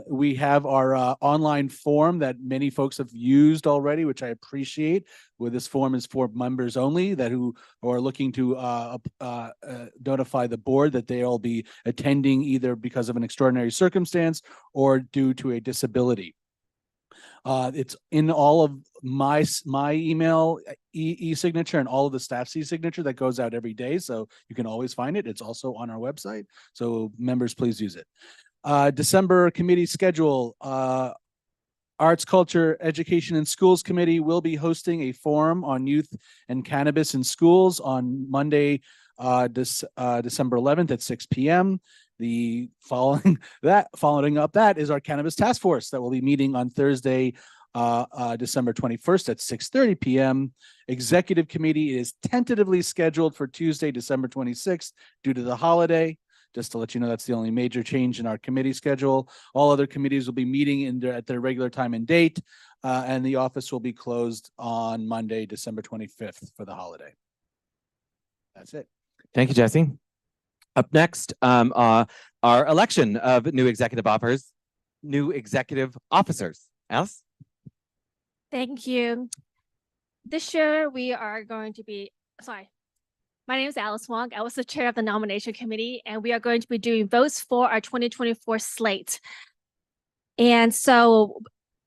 We have our online form that many folks have used already, which I appreciate. Where this form is for members only who are looking to notify the board that they'll be attending either because of an extraordinary circumstance or due to a disability. It's in all of my email e-signature and all of the staff's e-signature that goes out every day. So you can always find it. It's also on our website. So members, please use it. December committee schedule. Arts, Culture, Education, and Schools Committee will be hosting a forum on youth and cannabis in schools on Monday, December 11th at 6 p.m. The following up that is our cannabis task force that will be meeting on Thursday, December 21st at 6:30 p.m. Executive committee is tentatively scheduled for Tuesday, December 26th due to the holiday. Just to let you know, that's the only major change in our committee schedule. All other committees will be meeting at their regular time and date, and the office will be closed on Monday, December 25th for the holiday. That's it. Thank you, Jesse. Up next, our election of new executive officers. Alice? Thank you. This year we are going to be, my name is Alice Wong. I was the chair of the nomination committee, and we are going to be doing votes for our 2024 slate. And so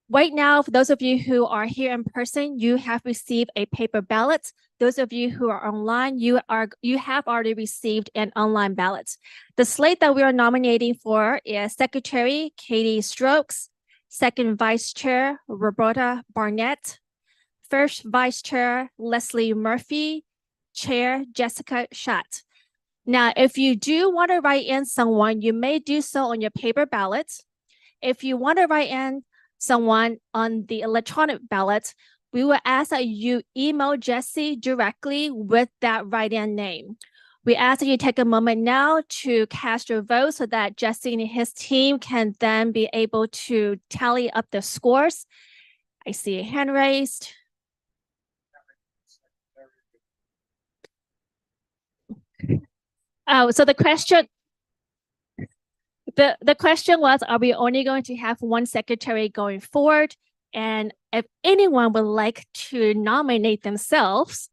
right now, for those of you who are here in person, you have received a paper ballot. Those of you who are online, you have already received an online ballot. The slate that we are nominating for is Secretary Katie Strokes, Second Vice Chair Roberta Barnett, First Vice Chair Leslie Murphy, Chair Jessica Chait. Now, if you do want to write in someone, you may do so on your paper ballot. If you want to write in someone on the electronic ballot, we will ask that you email Jesse directly with that write-in name. We ask that you take a moment now to cast your vote so that Jesse and his team can then be able to tally up the scores. I see a hand raised. Oh, so the question was, are we only going to have one secretary going forward? And if anyone would like to nominate themselves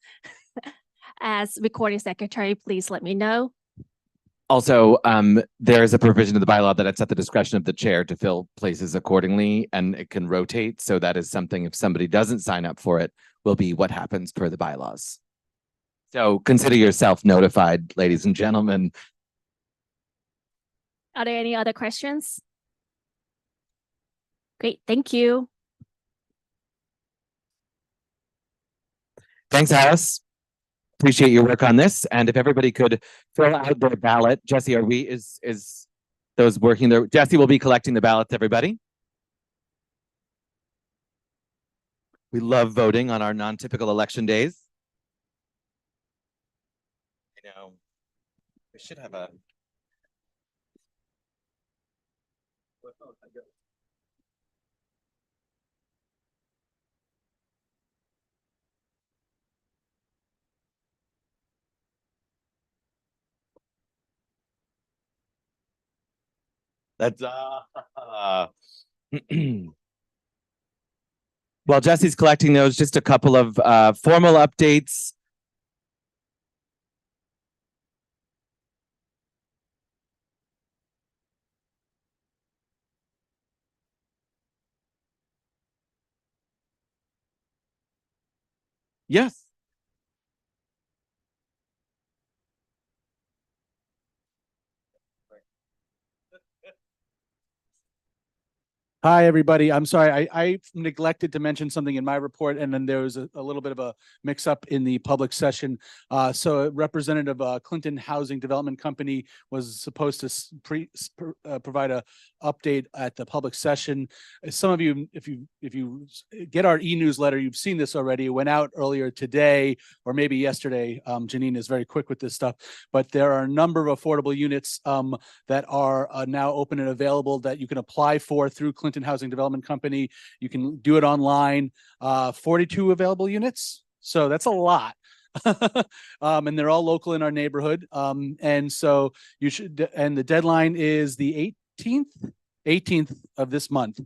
as recording secretary, please let me know. Also, there is a provision of the bylaw that it's at the discretion of the chair to fill places accordingly, and it can rotate. So that is something, if somebody doesn't sign up for it, will be what happens per the bylaws. So consider yourself notified, ladies and gentlemen. Are there any other questions? Great, thank you. Thanks, Alice. Appreciate your work on this. And if everybody could fill out their ballot. Jesse, is those working there? Jesse will be collecting the ballots, everybody. We love voting on our non-typical election days. You know, we should have a that's while Jesse's collecting those, just a couple of formal updates. Yes. Hi, everybody. I'm sorry. I neglected to mention something in my report, and then there was a little bit of a mix-up in the public session. So Representative Clinton Housing Development Company was supposed to provide a update at the public session. Some of you, if you get our e-newsletter, you've seen this already. It went out earlier today, or maybe yesterday. Janine is very quick with this stuff. But there are a number of affordable units that are now open and available that you can apply for through Clinton Housing Development Company. You can do it online. 42 available units. So that's a lot. And they're all local in our neighborhood. And so you should, and the deadline is the 18th of this month.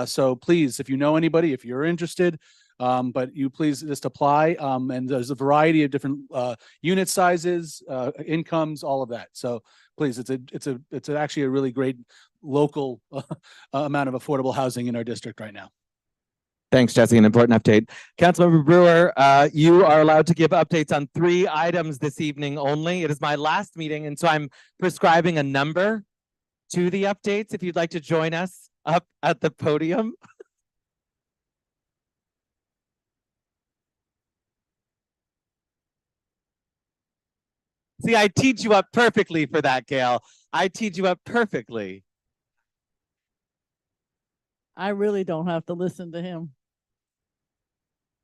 So please, if you know anybody, if you're interested, but you please just apply. And there's a variety of different unit sizes, incomes, all of that. So please, it's actually a really great local amount of affordable housing in our district right now. Thanks, Jesse. An important update. Councilmember Brewer, you are allowed to give updates on 3 items this evening only. It is my last meeting, and so I'm prescribing a number to the updates if you'd like to join us up at the podium. See, I teed you up perfectly for that, Gail. I teed you up perfectly. I really don't have to listen to him.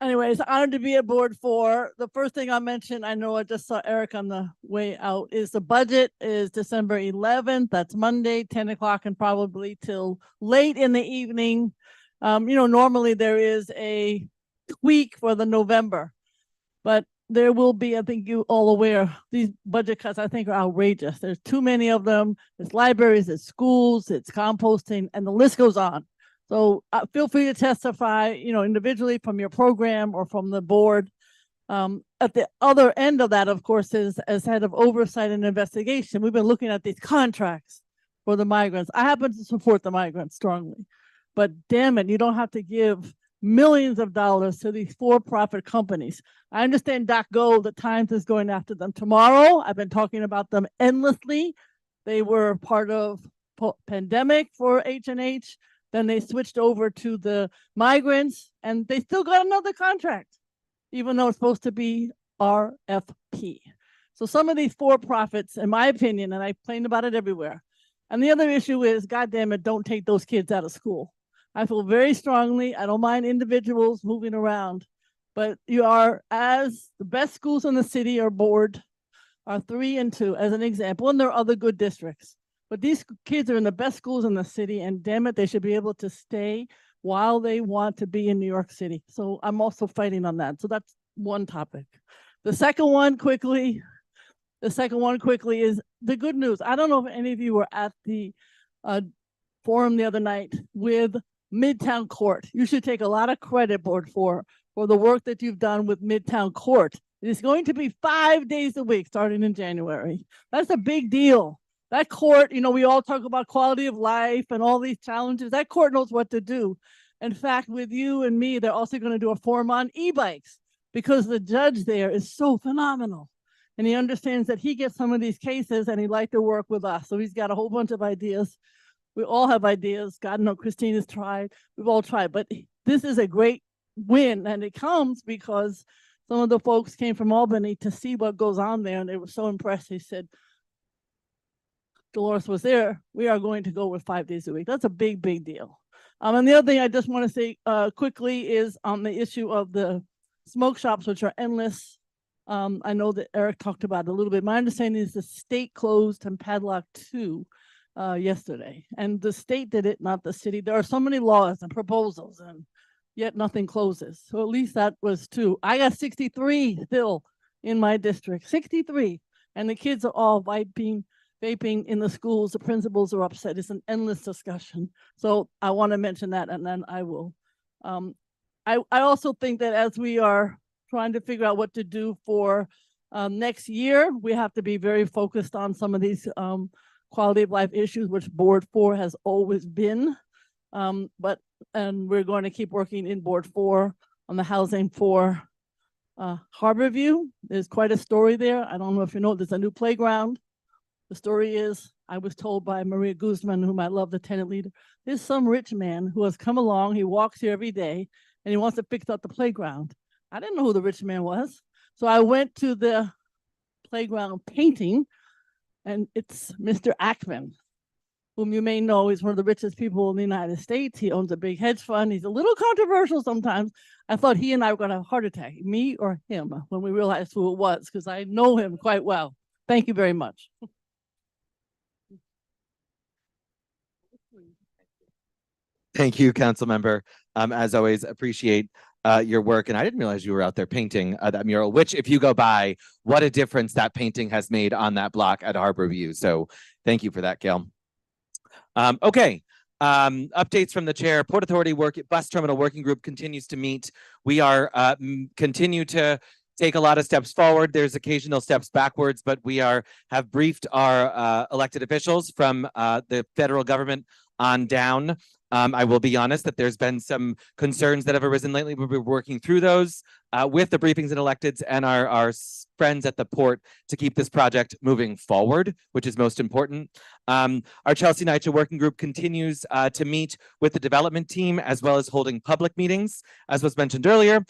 Anyways, honored to be at board 4. The first thing I mentioned, I know I just saw Eric on the way out, is the budget is December 11th. That's Monday, 10 o'clock, and probably till late in the evening. Normally there is a tweak for the November, but there will be, I think you all aware, these budget cuts I think are outrageous. There's too many of them. It's libraries, it's schools, it's composting, and the list goes on. So feel free to testify, individually from your program or from the board. At the other end of that, of course, is as head of oversight and investigation. We've been looking at these contracts for the migrants. I happen to support the migrants strongly, but damn it, you don't have to give millions of dollars to these for-profit companies. I understand .go, the Times is going after them tomorrow. I've been talking about them endlessly. They were part of pandemic for H&H. Then they switched over to the migrants, and they still got another contract, even though it's supposed to be RFP. So some of these for-profits, in my opinion, and I complain about it everywhere. And the other issue is, God damn it, don't take those kids out of school. I feel very strongly, I don't mind individuals moving around, but you are, as the best schools in the city are board, are 3 and 2 as an example, and there are other good districts. But these kids are in the best schools in the city, and damn it, they should be able to stay while they want to be in New York City. So I'm also fighting on that. So that's one topic. The second one quickly is the good news. I don't know if any of you were at the forum the other night with Midtown Court. You should take a lot of credit, Board 4, for the work that you've done with Midtown Court. It is going to be 5 days a week starting in January. That's a big deal. That court, we all talk about quality of life and all these challenges. That court knows what to do. In fact, with you and me, they're also going to do a forum on e-bikes because the judge there is so phenomenal. And he understands that he gets some of these cases and he'd like to work with us. So he's got a whole bunch of ideas. We all have ideas. God knows Christine has tried. We've all tried. But this is a great win. And it comes because some of the folks came from Albany to see what goes on there. And they were so impressed. They said, Dolores was there, we are going to go with 5 days a week. That's a big, big deal. And the other thing I just want to say quickly is on the issue of the smoke shops, which are endless. I know that Eric talked about it a little bit. My understanding is the state closed and padlocked 2 yesterday. And the state did it, not the city. There are so many laws and proposals, and yet nothing closes. So at least that was 2. I got 63 still in my district, 63. And the kids are all vaping in the schools. The principals are upset. It's an endless discussion. So I want to mention that, and then I will. I also think that as we are trying to figure out what to do for next year, we have to be very focused on some of these quality of life issues, which Board 4 has always been. And we're going to keep working in Board 4 on the housing for Harborview. There's quite a story there. I don't know if you know, there's a new playground. The story is, I was told by Maria Guzman, whom I love, the tenant leader, there's some rich man who has come along, he walks here every day, and he wants to fix up the playground. I didn't know who the rich man was. So I went to the playground painting, and it's Mr. Ackman, whom you may know is one of the richest people in the United States. He owns a big hedge fund. He's a little controversial sometimes. I thought he and I were going to have a heart attack, me or him, when we realized who it was, because I know him quite well. Thank you very much. Thank you, Council Member. As always, appreciate your work, and I didn't realize you were out there painting that mural, which if you go by, what a difference that painting has made on that block at Harbor View. So thank you for that, Gail. Okay. Updates from the chair. Port Authority Bus Terminal Working Group continues to meet. We are continue to take a lot of steps forward. There's occasional steps backwards, but we have briefed our elected officials from the federal government on down. I will be honest that there's been some concerns that have arisen lately. We'll be working through those with the briefings and electeds and our friends at the port to keep this project moving forward, which is most important. Our Chelsea NYCHA working group continues to meet with the development team as well as holding public meetings, as was mentioned earlier.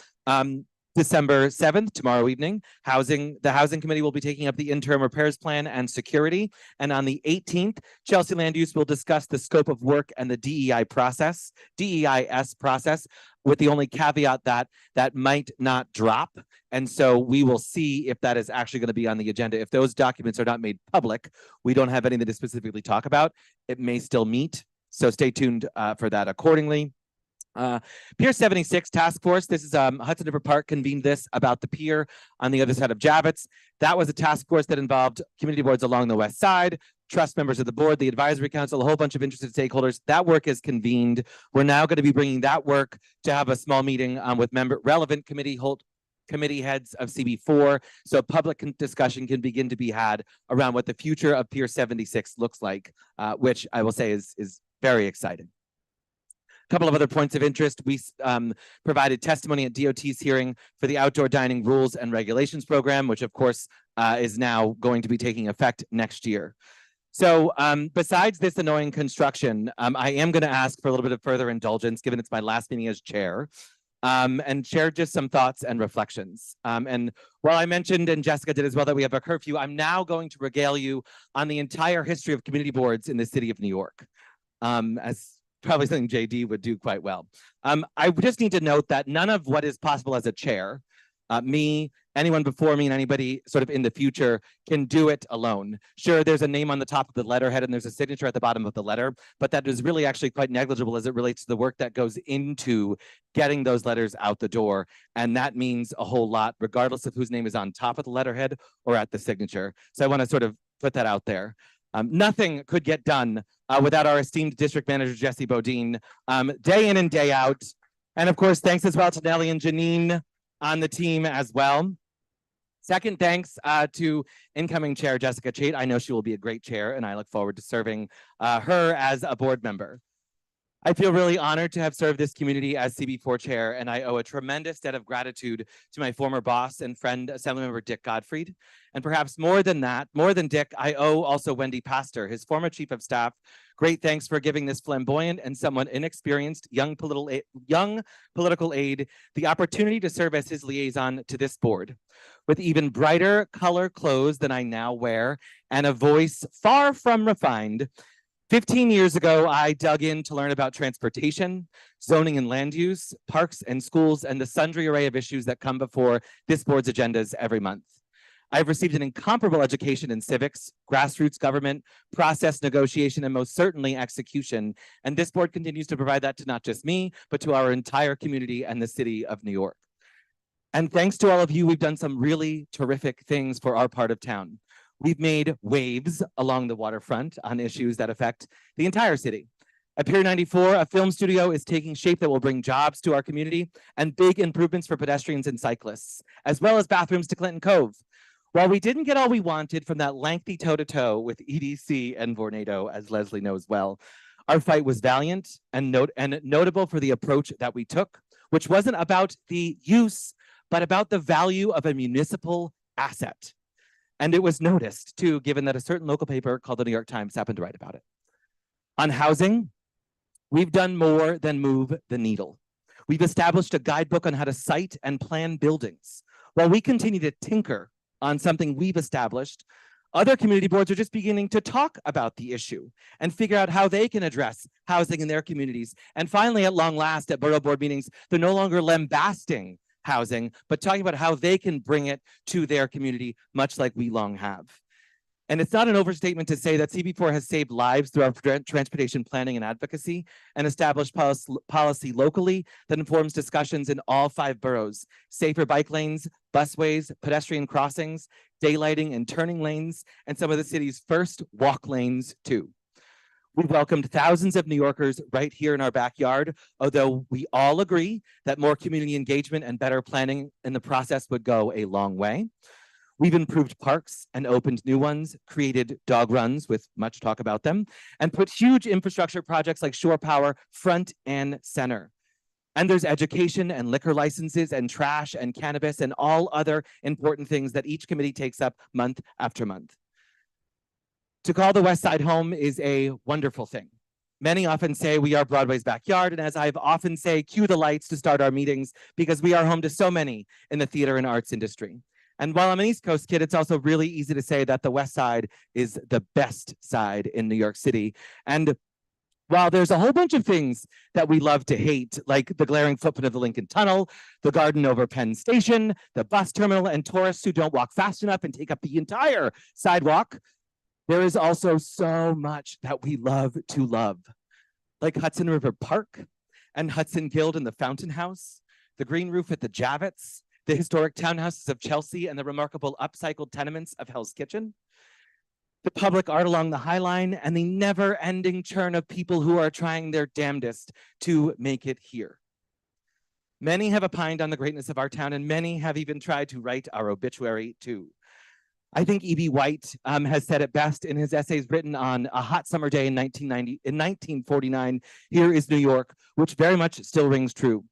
December 7th, tomorrow evening, the Housing Committee will be taking up the interim repairs plan and security. And on the 18th, Chelsea Land Use will discuss the scope of work and the DEIS process, with the only caveat that that might not drop. And so we will see if that is actually going to be on the agenda. If those documents are not made public, we don't have anything to specifically talk about. It may still meet. So stay tuned for that accordingly. Pier 76 task force. This is Hudson River Park convened this about the pier on the other side of Javits. That was a task force that involved community boards along the west side, trust members of the board, the advisory council, a whole bunch of interested stakeholders. That work is convened. We're now going to be bringing that work to have a small meeting with relevant committee heads of CB4, so public discussion can begin to be had around what the future of Pier 76 looks like, which I will say is very exciting. A couple of other points of interest. We provided testimony at DOT's hearing for the outdoor dining rules and regulations program, which of course is now going to be taking effect next year. So besides this annoying construction, I am going to ask for a little bit of further indulgence, given it's my last meeting as chair, and share just some thoughts and reflections. And while I mentioned, and Jessica did as well, that we have a curfew, I'm now going to regale you on the entire history of community boards in the city of New York, as probably something JD would do quite well. I just need to note that none of what is possible as a chair, me, anyone before me, and anybody sort of in the future can do it alone. Sure, there's a name on the top of the letterhead and there's a signature at the bottom of the letter, but that is really actually quite negligible as it relates to the work that goes into getting those letters out the door. And that means a whole lot, regardless of whose name is on top of the letterhead or at the signature. So I want to sort of put that out there. Nothing could get done without our esteemed district manager, Jesse Bodine, day in and day out. And of course, thanks as well to Nellie and Janine on the team as well. Second, thanks to incoming chair, Jessica Chait. I know she will be a great chair and I look forward to serving her as a board member. I feel really honored to have served this community as CB4 chair, and I owe a tremendous debt of gratitude to my former boss and friend, Assemblymember Dick Gottfried. And perhaps more than that, more than Dick, I owe also Wendy Pastor, his former chief of staff. Great thanks for giving this flamboyant and somewhat inexperienced young political aide the opportunity to serve as his liaison to this board. With even brighter color clothes than I now wear and a voice far from refined, 15 years ago, I dug in to learn about transportation, zoning and land use, parks and schools, and the sundry array of issues that come before this board's agendas every month. I've received an incomparable education in civics, grassroots government, process negotiation, and most certainly execution. And this board continues to provide that to not just me, but to our entire community and the city of New York. And thanks to all of you, we've done some really terrific things for our part of town. We've made waves along the waterfront on issues that affect the entire city. At Pier 94, a film studio is taking shape that will bring jobs to our community and big improvements for pedestrians and cyclists, as well as bathrooms to Clinton Cove. While we didn't get all we wanted from that lengthy toe-to-toe with EDC and Vornado, as Leslie knows well, our fight was valiant and notable for the approach that we took, which wasn't about the use, but about the value of a municipal asset. And it was noticed, too, given that a certain local paper called the New York Times happened to write about it. On housing, we've done more than move the needle. We've established a guidebook on how to site and plan buildings. While we continue to tinker on something we've established, other community boards are just beginning to talk about the issue and figure out how they can address housing in their communities. And finally, at long last, at Borough Board meetings, they're no longer lambasting housing, but talking about how they can bring it to their community, much like we long have. And it's not an overstatement to say that CB4 has saved lives through our transportation planning and advocacy and established policy locally that informs discussions in all 5 boroughs: safer bike lanes, busways, pedestrian crossings, daylighting and turning lanes, and some of the city's first walk lanes too. We welcomed thousands of New Yorkers right here in our backyard, although we all agree that more community engagement and better planning in the process would go a long way. We've improved parks and opened new ones, created dog runs with much talk about them, and put huge infrastructure projects like shore power front and center. And there's education and liquor licenses and trash and cannabis and all other important things that each committee takes up month after month. To call the West Side home is a wonderful thing. Many often say we are Broadway's backyard, and as I've often say, cue the lights to start our meetings because we are home to so many in the theater and arts industry. And while I'm an East Coast kid, it's also really easy to say that the West Side is the best side in New York City. And while there's a whole bunch of things that we love to hate, like the glaring footprint of the Lincoln Tunnel, the garden over Penn Station, the bus terminal, and tourists who don't walk fast enough and take up the entire sidewalk, there is also so much that we love to love, like Hudson River Park and Hudson Guild and the Fountain House, the green roof at the Javits, the historic townhouses of Chelsea, and the remarkable upcycled tenements of Hell's Kitchen, the public art along the High Line, and the never-ending churn of people who are trying their damnedest to make it here. Many have opined on the greatness of our town, and many have even tried to write our obituary too. I think E.B. White has said it best in his essays written on A Hot Summer Day in 1949, Here is New York, which very much still rings true.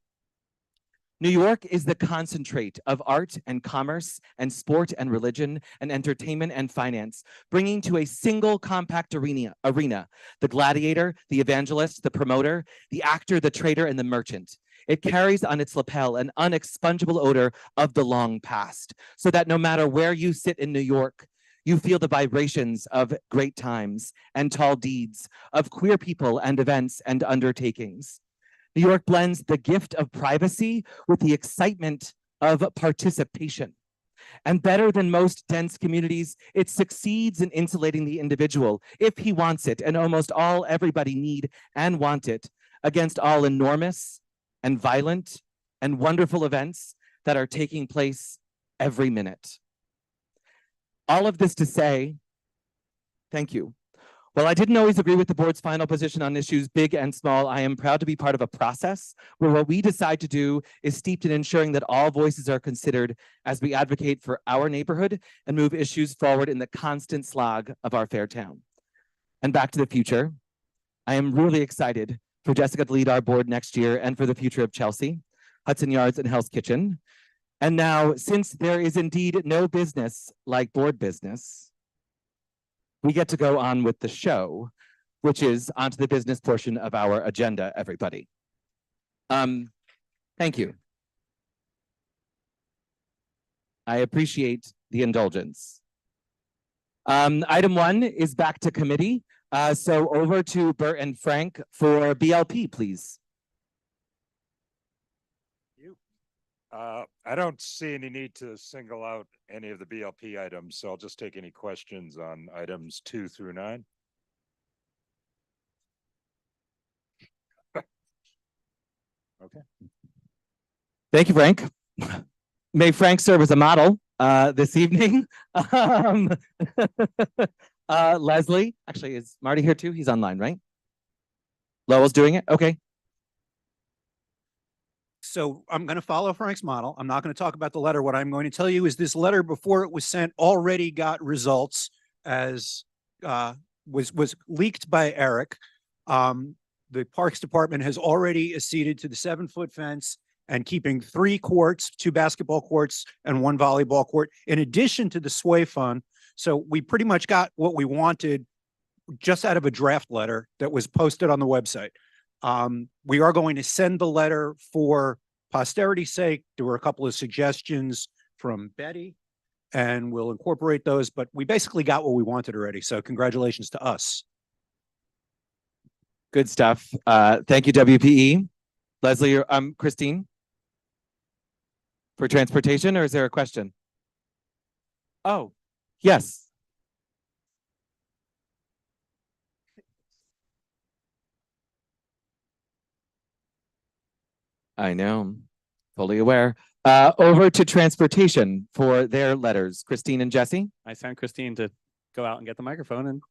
New York is the concentrate of art and commerce and sport and religion and entertainment and finance, bringing to a single compact arena, the gladiator, the evangelist, the promoter, the actor, the trader, and the merchant. It carries on its lapel an unexpungible odor of the long past, so that no matter where you sit in New York, you feel the vibrations of great times and tall deeds, of queer people and events and undertakings. New York blends the gift of privacy with the excitement of participation. And better than most dense communities, it succeeds in insulating the individual, if he wants it, and almost all everybody need and want it, against all enormous and violent and wonderful events that are taking place every minute. All of this to say, thank you. While I didn't always agree with the board's final position on issues big and small, I am proud to be part of a process where what we decide to do is steeped in ensuring that all voices are considered as we advocate for our neighborhood and move issues forward in the constant slog of our fair town. And back to the future, I am really excited for Jessica to lead our board next year and for the future of Chelsea, Hudson Yards, and Hell's Kitchen. And now, since there is indeed no business like board business, we get to go on with the show, which is onto the business portion of our agenda, everybody. Thank you. I appreciate the indulgence. Item 1 is back to committee. So over to Bert and Frank for BLP, please. I don't see any need to single out any of the BLP items, so I'll just take any questions on items 2 through 9. Okay. Thank you, Frank. May Frank serve as a model this evening. Leslie, actually, is Marty here too? He's online, right? Lowell's doing it? Okay. So I'm going to follow Frank's model. I'm not going to talk about the letter. What I'm going to tell you is this letter, before it was sent, already got results, as was leaked by Eric. The Parks Department has already acceded to the 7-foot fence and keeping 3 courts, 2 basketball courts and 1 volleyball court, in addition to the sway fund. So we pretty much got what we wanted just out of a draft letter that was posted on the website. We are going to send the letter for posterity's sake. There were a couple of suggestions from Betty, and we'll incorporate those, but we basically got what we wanted already. So congratulations to us. Good stuff. Thank you, WPE. Leslie, Christine, for transportation, or is there a question? Oh, yes. I know, fully aware. Over to transportation for their letters. Christine and Jesse. I sent Christine to go out and get the microphone, and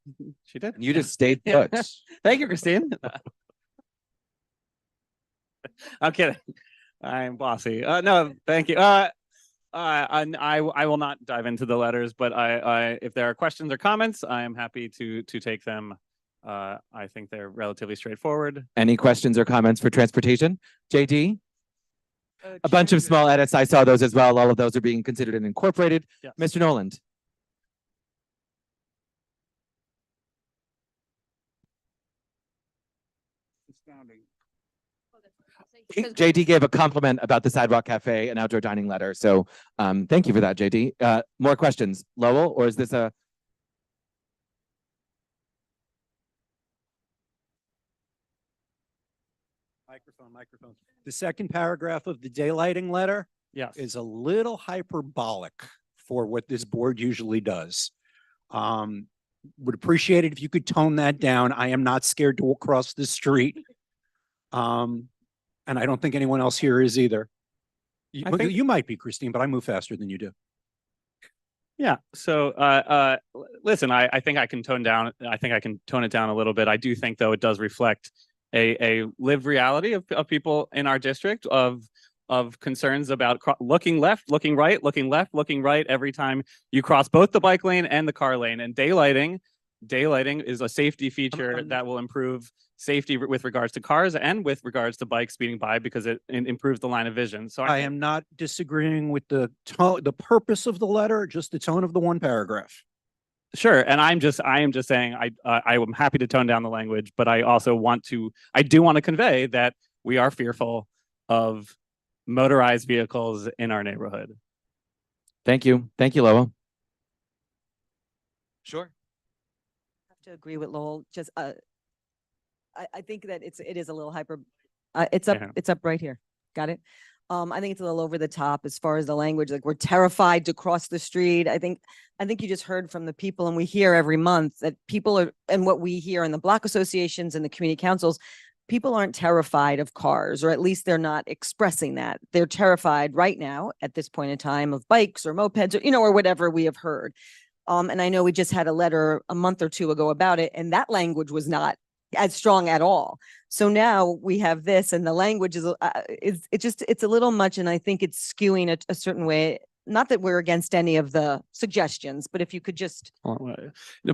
she did. You just stayed Yeah. put. Thank you, Christine. I'm kidding. I'm bossy. No, thank you. I will not dive into the letters, but if there are questions or comments, I am happy to take them. I think they're relatively straightforward. Any questions or comments for transportation? JD? A bunch of small edits. I saw those as well. All of those are being considered and incorporated. Yes. Mr. Noland. JD gave a compliment about the Sidewalk Cafe and outdoor dining letter. So thank you for that, JD. More questions? Lowell, or is this a... Microphone. The second paragraph of the daylighting letter is a little hyperbolic for what this board usually does. Would appreciate it if you could tone that down. I am not scared to walk across the street. And I don't think anyone else here is either. You might be, Christine, but I move faster than you do. Yeah. So listen, I think I can tone down. I think I can tone it down a little bit. I do think, though, it does reflect a lived reality of people in our district of concerns about looking left, looking right, looking left, looking right every time you cross both the bike lane and the car lane. And daylighting is a safety feature that will improve safety with regards to cars and with regards to bikes speeding by, because it improves the line of vision. So I am not disagreeing with the purpose of the letter, just the tone of the one paragraph. Sure, and I am just saying I am happy to tone down the language, but I do want to convey that we are fearful of motorized vehicles in our neighborhood. Thank you, Lowell. Sure. I have to agree with Lowell. Just I think that it is a little hyper. It's up right here. Got it. I think it's a little over the top as far as the language. Like, we're terrified to cross the street. I think you just heard from the people, and we hear every month that people are, and what we hear in the block associations and the community councils, people aren't terrified of cars, or at least they're not expressing that. They're terrified right now at this point in time of bikes or mopeds, or, or whatever we have heard. And I know we just had a letter a month or two ago about it, and that language was not as strong at all. So now we have this, and the language is it's a little much, and I think it's skewing a certain way. Not that we're against any of the suggestions, but if you could just.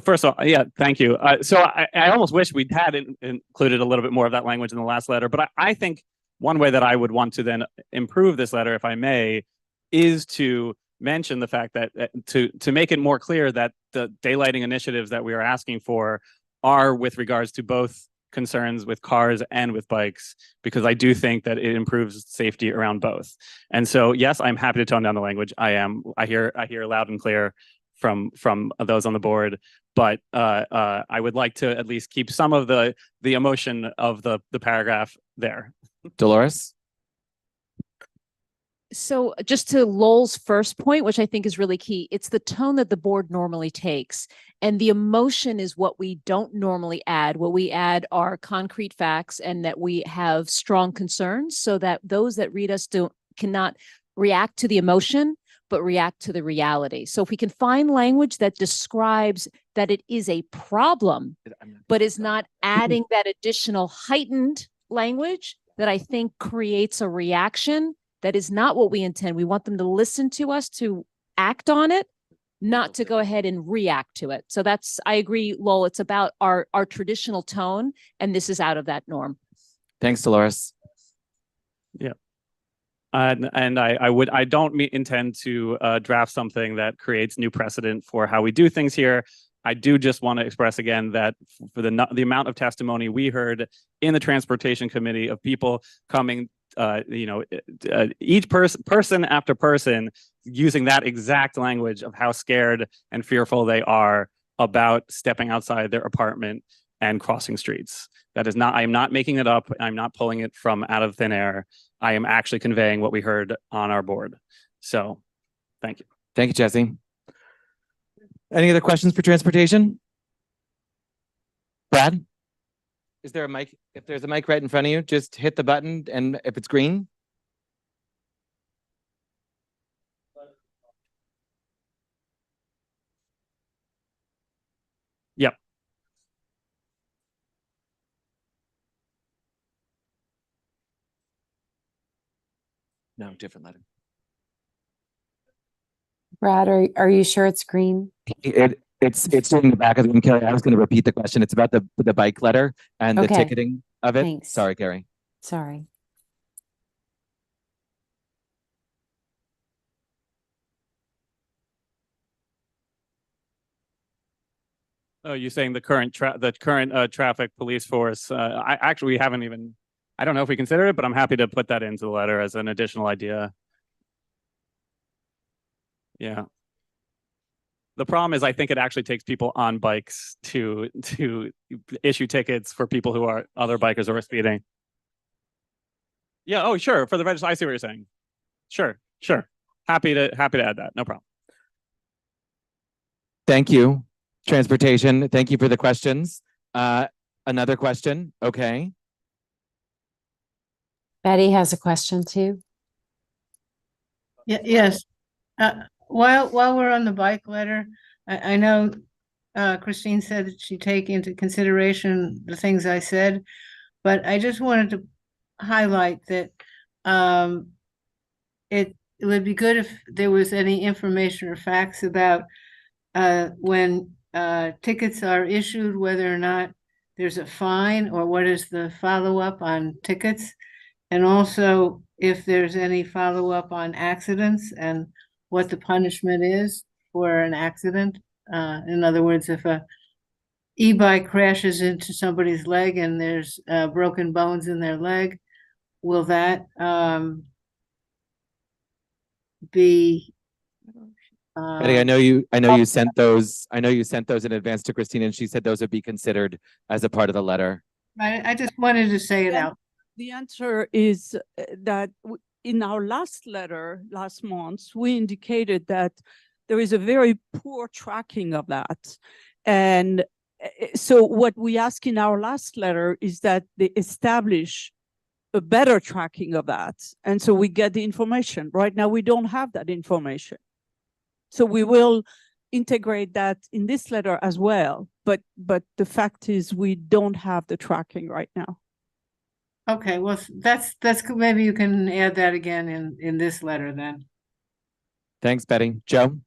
First of all, yeah, thank you. So I almost wish we'd had included a little bit more of that language in the last letter, but I think one way that I would want to then improve this letter, if I may, is to mention the fact that to make it more clear that the daylighting initiatives that we are asking for are with regards to both concerns with cars and with bikes, because I do think that it improves safety around both. And so, yes, I'm happy to tone down the language. I hear loud and clear from those on the board, but I would like to at least keep some of the emotion of the paragraph there. Dolores? So just to Lowell's first point, which I think is really key, it's the tone that the board normally takes. And the emotion is what we don't normally add. What we add are concrete facts, and that we have strong concerns, so that those that read us cannot react to the emotion, but react to the reality. So if we can find language that describes that it is a problem, but is not adding that additional heightened language, that I think creates a reaction that is not what we intend. We want them to listen to us, to act on it, not to go ahead and react to it. So I agree, Lowell, it's about our traditional tone, and this is out of that norm. Thanks, Dolores. Yeah. And I don't intend to draft something that creates new precedent for how we do things here. I do just want to express again that for the amount of testimony we heard in the Transportation Committee of people coming, each person after person using that exact language of how scared and fearful they are about stepping outside their apartment and crossing streets. That is not, I am not making it up. I'm not pulling it from out of thin air. I am actually conveying what we heard on our board. So thank you. Thank you, Jesse. Any other questions for transportation? Brad? Is there a mic? If there's a mic right in front of you, just hit the button, and if it's green, No, different letter. Brad, are you sure it's green? It's in the back of the room, Carrie. I was going to repeat the question. It's about the bike letter and the Okay. ticketing of it. Thanks. Sorry, Carrie. Sorry. Oh, you're saying the current traffic police force? I actually we haven't even. I don't know if we consider it, but I'm happy to put that into the letter as an additional idea. Yeah. The problem is, I think it actually takes people on bikes to issue tickets for people who are other bikers who are speeding. Yeah. Oh, sure. For the register, I see what you're saying. Sure. Happy to add that. No problem. Thank you, transportation. Thank you for the questions. Another question. Okay. Betty has a question too. Yes. While we're on the bike letter, I know Christine said that she'd take into consideration the things I said, but I just wanted to highlight that it would be good if there was any information or facts about when tickets are issued, whether or not there's a fine or what is the follow-up on tickets, and also if there's any follow-up on accidents and what the punishment is for an accident. In other words, if a e-bike crashes into somebody's leg and there's broken bones in their leg, will that be Betty, I know you sent those. I know you sent those in advance to Christine, and she said those would be considered as a part of the letter. I just wanted to say it out. The answer is that in our last letter last month, we indicated that there is a very poor tracking of that. And so what we ask in our last letter is that they establish a better tracking of that. And so we get the information. Right now, we don't have that information. So we will integrate that in this letter as well. But the fact is we don't have the tracking right now. Okay, well, that's maybe you can add that again in this letter then. Thanks, Betty. Joe?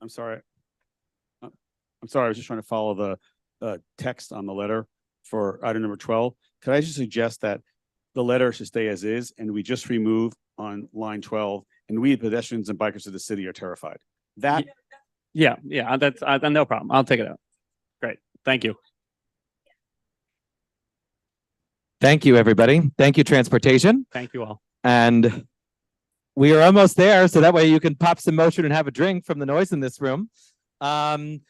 I'm sorry. I was just trying to follow the text on the letter for item number 12. Could I just suggest that the letter should stay as is and we just remove on line 12, and we pedestrians and bikers of the city are terrified. That. Yeah, that's no problem. I'll take it out. Great. Thank you. Thank you, everybody. Thank you, transportation. Thank you all. And we are almost there, so that way you can pop some motion and have a drink from the noise in this room. Next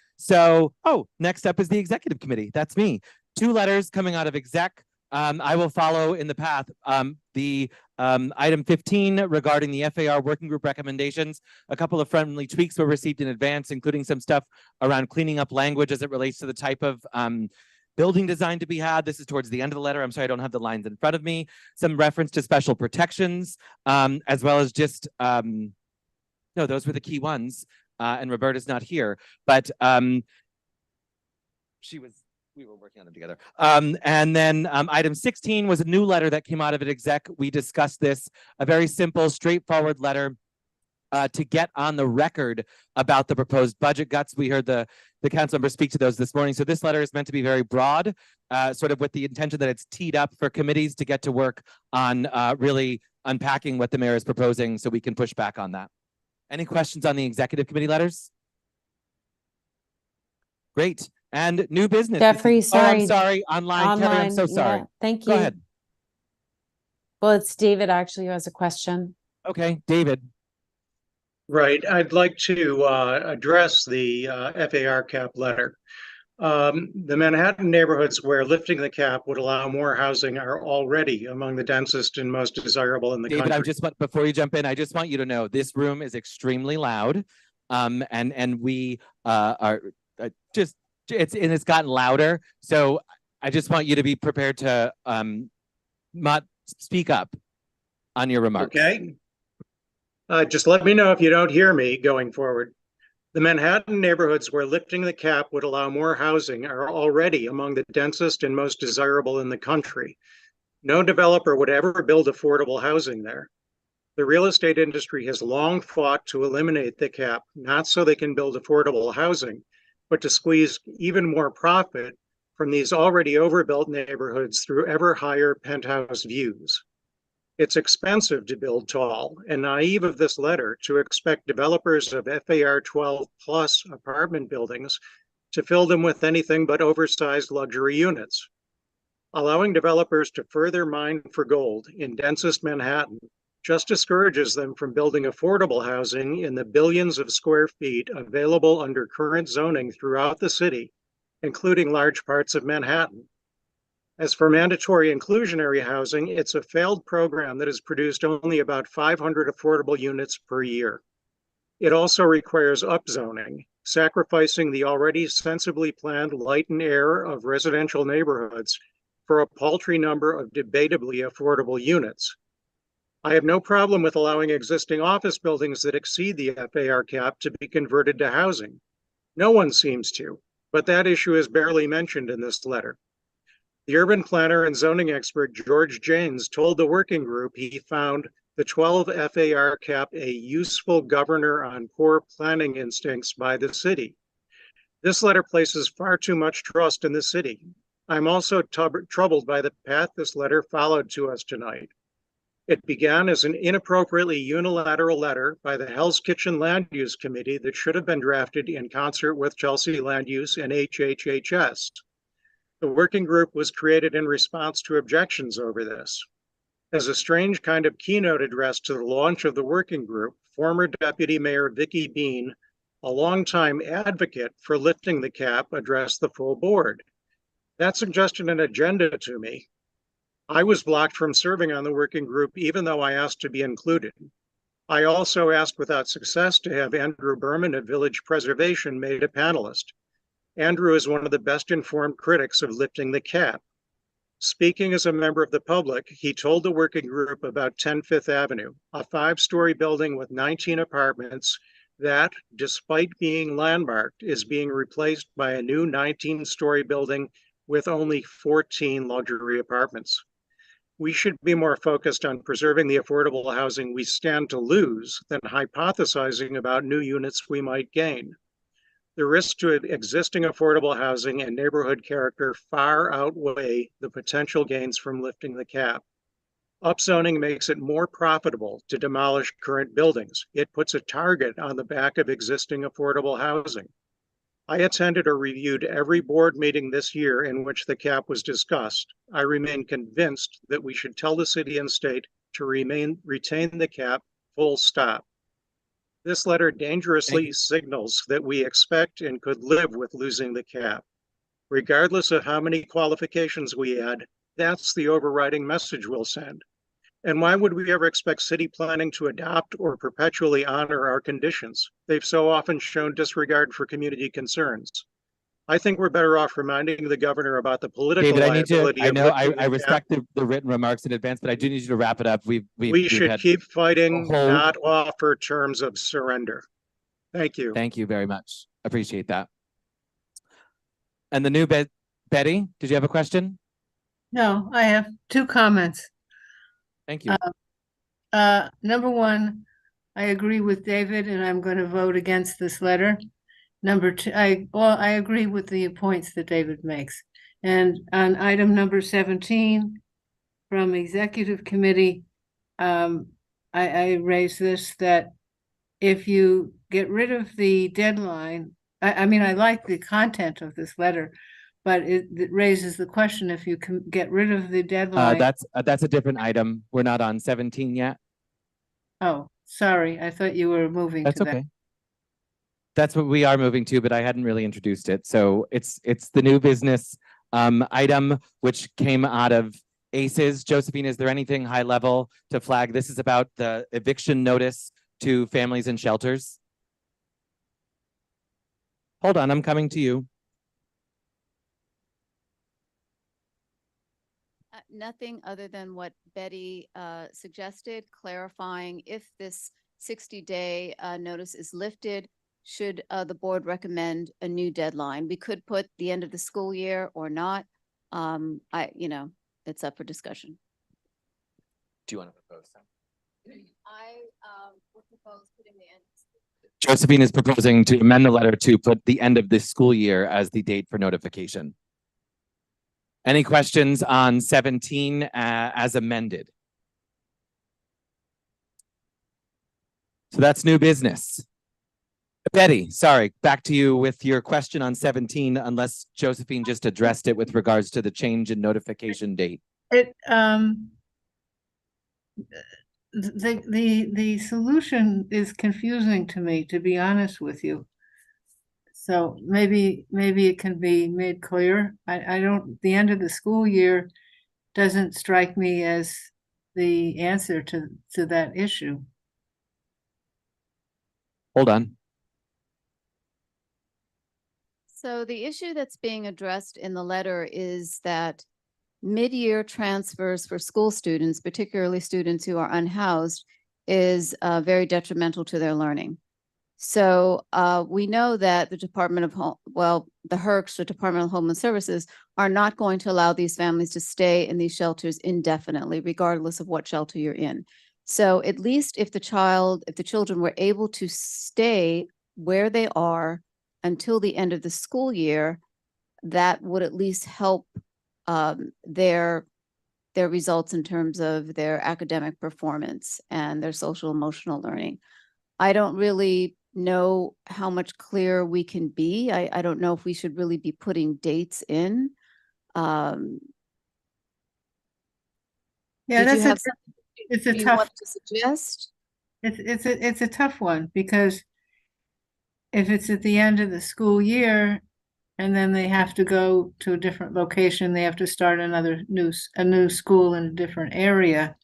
up is the executive committee. That's me. 2 letters coming out of exec. I will follow in the path. The item 15 regarding the FAR working group recommendations. A couple of friendly tweaks were received in advance, including some stuff around cleaning up language as it relates to the type of building design to be had. This is towards the end of the letter. I'm sorry, I don't have the lines in front of me. Some reference to special protections, as well as just, no, those were the key ones. And Roberta's not here, but we were working on them together. And then item 16 was a new letter that came out of an exec. We discussed this, a very simple, straightforward letter to get on the record about the proposed budget cuts. We heard the council member speak to those this morning. So this letter is meant to be very broad, sort of with the intention that it's teed up for committees to get to work on really unpacking what the mayor is proposing so we can push back on that. Any questions on the executive committee letters? Great. And new business. Jeffrey, sorry. Oh, I'm sorry. Online. Carrie, I'm so sorry. Yeah, thank you. Go ahead. Well, it's David actually who has a question. Okay, David. Right. I'd like to address the FAR cap letter. The Manhattan neighborhoods where lifting the cap would allow more housing are already among the densest and most desirable in the David, country. Before you jump in, I just want you to know this room is extremely loud. And we are just, it's gotten louder. So I just want you to be prepared to not speak up on your remarks. Okay. Just let me know if you don't hear me going forward. The Manhattan neighborhoods where lifting the cap would allow more housing are already among the densest and most desirable in the country. No developer would ever build affordable housing there. The real estate industry has long fought to eliminate the cap, not so they can build affordable housing, but to squeeze even more profit from these already overbuilt neighborhoods through ever higher penthouse views. It's expensive to build tall and naive of this letter to expect developers of FAR 12 plus apartment buildings to fill them with anything but oversized luxury units. Allowing developers to further mine for gold in densest Manhattan just discourages them from building affordable housing in the billions of square feet available under current zoning throughout the city, including large parts of Manhattan. As for mandatory inclusionary housing, it's a failed program that has produced only about 500 affordable units per year. It also requires upzoning, sacrificing the already sensibly planned light and air of residential neighborhoods for a paltry number of debatably affordable units. I have no problem with allowing existing office buildings that exceed the FAR cap to be converted to housing. No one seems to, but that issue is barely mentioned in this letter. The urban planner and zoning expert George Janes told the working group he found the 12 FAR cap a useful governor on poor planning instincts by the city. This letter places far too much trust in the city. I'm also troubled by the path this letter followed to us tonight. It began as an inappropriately unilateral letter by the Hell's Kitchen Land Use Committee that should have been drafted in concert with Chelsea Land Use and HHHS. The working group was created in response to objections over this. As a strange kind of keynote address to the launch of the working group, former Deputy Mayor Vicky Bean, a longtime advocate for lifting the cap, addressed the full board. That suggested an agenda to me. I was blocked from serving on the working group even though I asked to be included. I also asked without success to have Andrew Berman of Village Preservation made a panelist. Andrew is one of the best informed critics of lifting the cap. Speaking as a member of the public, he told the working group about 10 Fifth Avenue, a 5-story building with 19 apartments that, despite being landmarked, is being replaced by a new 19-story building with only 14 luxury apartments. We should be more focused on preserving the affordable housing we stand to lose than hypothesizing about new units we might gain. The risks to existing affordable housing and neighborhood character far outweigh the potential gains from lifting the cap. Upzoning makes it more profitable to demolish current buildings. It puts a target on the back of existing affordable housing. I attended or reviewed every board meeting this year in which the cap was discussed. I remain convinced that we should tell the city and state to retain the cap, full stop. This letter dangerously signals that we expect and could live with losing the cap. Regardless of how many qualifications we add, that's the overriding message we'll send. And why would we ever expect city planning to adopt or perpetually honor our conditions? They've so often shown disregard for community concerns. I think we're better off reminding the governor about the political liability. I respect the written remarks in advance, but I do need you to wrap it up. We should keep fighting, not offer terms of surrender. Thank you. Thank you very much. Appreciate that. And the new Betty, did you have a question? No, I have 2 comments. Thank you. Number one, I agree with David, and I'm going to vote against this letter. Number 2, I agree with the points that David makes. And on item number 17 from Executive Committee, I raise this, that if you get rid of the deadline, I mean, I like the content of this letter, but it raises the question, if you can get rid of the deadline. That's a different item. We're not on 17 yet. Oh, sorry. I thought you were moving That's to okay. that. That's what we are moving to, but I hadn't really introduced it. So it's the new business item, which came out of ACEs. Josephine, is there anything high level to flag? This is about the eviction notice to families in shelters. Hold on, I'm coming to you. Nothing other than what Betty suggested, clarifying if this 60-day notice is lifted, should the board recommend a new deadline. We could put the end of the school year or not. It's up for discussion. Do you want to propose something? I would propose putting the end. Josephine is proposing to amend the letter to put the end of this school year as the date for notification. Any questions on 17 as amended? So that's new business. Betty, sorry, back to you with your question on 17, unless Josephine just addressed it with regards to the change in notification date. The solution is confusing to me, to be honest with you. So maybe it can be made clear. I don't, the end of the school year doesn't strike me as the answer to that issue. Hold on. So the issue that's being addressed in the letter is that mid-year transfers for school students, particularly students who are unhoused, is very detrimental to their learning. So we know that the Department of Home, well, the HRCS, the Department of Homeland Services, are not going to allow these families to stay in these shelters indefinitely, regardless of what shelter you're in. So at least if the children were able to stay where they are until the end of the school year, that would at least help their results in terms of their academic performance and their social emotional learning. I don't really know how much clearer we can be. I don't know if we should really be putting dates in. Yeah, Did that's you have it's a you tough want to suggest? It's a tough one, because if it's at the end of the school year and then they have to go to a different location, they have to start a new school in a different area.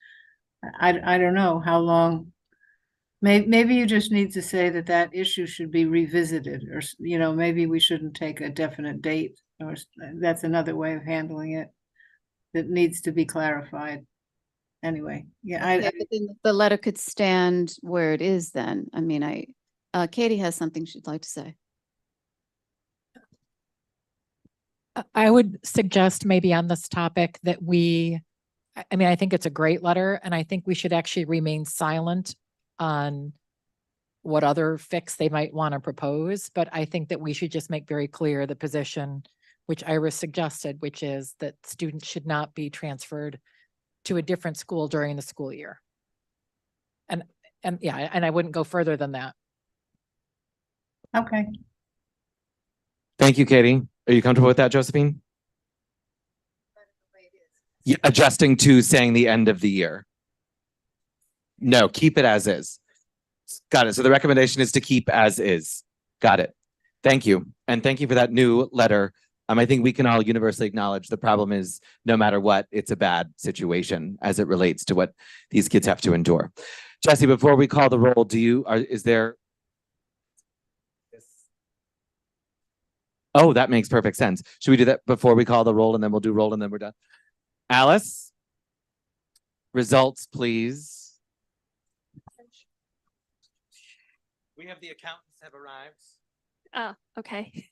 I don't know how long. Maybe you just need to say that issue should be revisited, or maybe we shouldn't take a definite date, or that's another way of handling it that needs to be clarified. Anyway, yeah, Okay, but then the letter could stand where it is then. I mean, Katie has something she'd like to say. I would suggest maybe on this topic that I think it's a great letter, and I think we should actually remain silent on what other fix they might want to propose. But I think that we should just make very clear the position which Iris suggested, which is that students should not be transferred to a different school during the school year. And yeah, and I wouldn't go further than that. Okay. Thank you, Katie. Are you comfortable with that, Josephine? Yeah, adjusting to saying the end of the year. No, keep it as is. Got it. So the recommendation is to keep as is. Got it. Thank you. And thank you for that new letter. I think we can all universally acknowledge the problem is, no matter what, it's a bad situation as it relates to what these kids have to endure. Jesse, before we call the roll, is there? Oh, that makes perfect sense. Should we do that before we call the roll, and then we'll do roll and then we're done? Alice, results, please. We have the accountants have arrived. Oh, okay.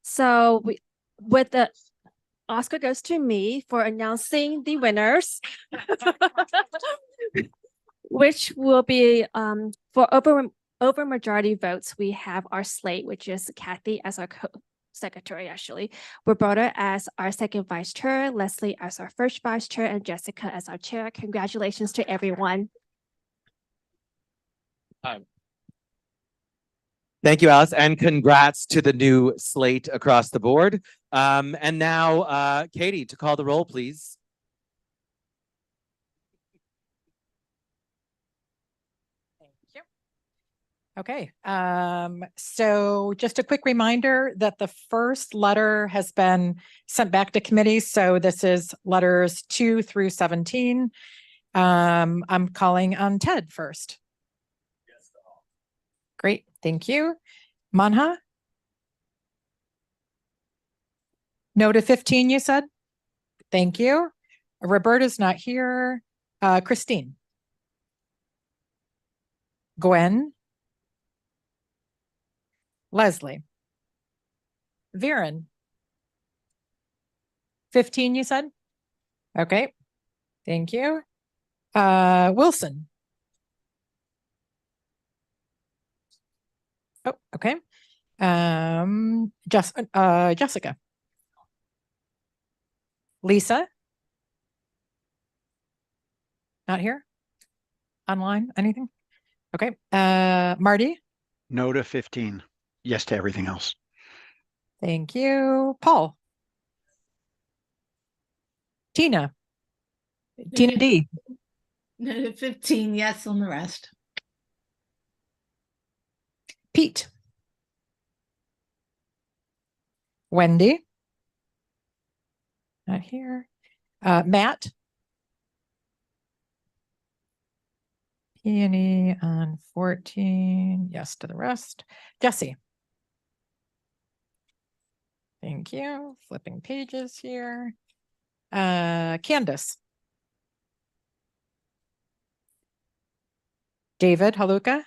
So with the Oscar goes to me for announcing the winners, which will be for over majority votes. We have our slate, which is Kathy as our secretary, actually, Roberta as our second vice chair, Leslie as our first vice chair, and Jessica as our chair. Congratulations to everyone. Thank you, Alice, and congrats to the new slate across the board. And now, Katie, to call the roll, please. Okay, so just a quick reminder that the first letter has been sent back to committee. So this is letters 2 through 17. I'm calling on Ted first. Great, thank you. Manha? No to 15, you said? Thank you. Roberta's not here. Christine? Gwen? Leslie? Viren? 15, you said? Okay, thank you. Wilson. Oh, okay. Jessica. Lisa. Not here? Online, anything? Okay, Marty? No to 15. Yes to everything else. Thank you. Paul? Tina? Tina D? No to 15, yes on the rest. Pete? Wendy? Not here. Matt? Peony on 14. Yes to the rest. Jesse? Thank you. Flipping pages here. Candace? David Haluka?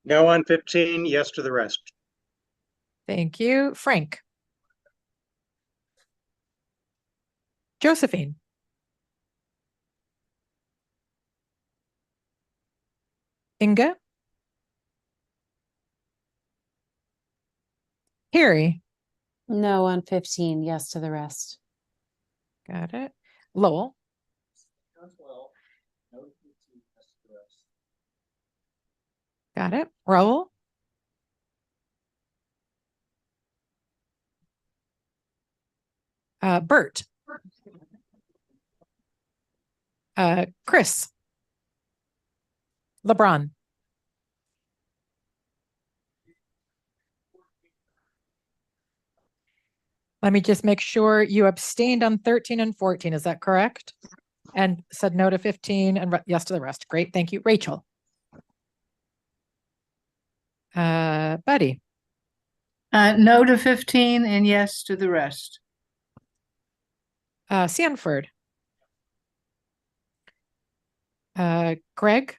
No on 15, yes to the rest. Thank you. Frank? Josephine? Inga? Harry? No on 15, yes to the rest. Got it. Lowell? Got it. Raul? Bert? Chris? LeBron? Let me just make sure you abstained on 13 and 14. Is that correct? And said no to 15 and yes to the rest. Great. Thank you. Rachel? Buddy? No to 15 and yes to the rest. Sanford? Greg?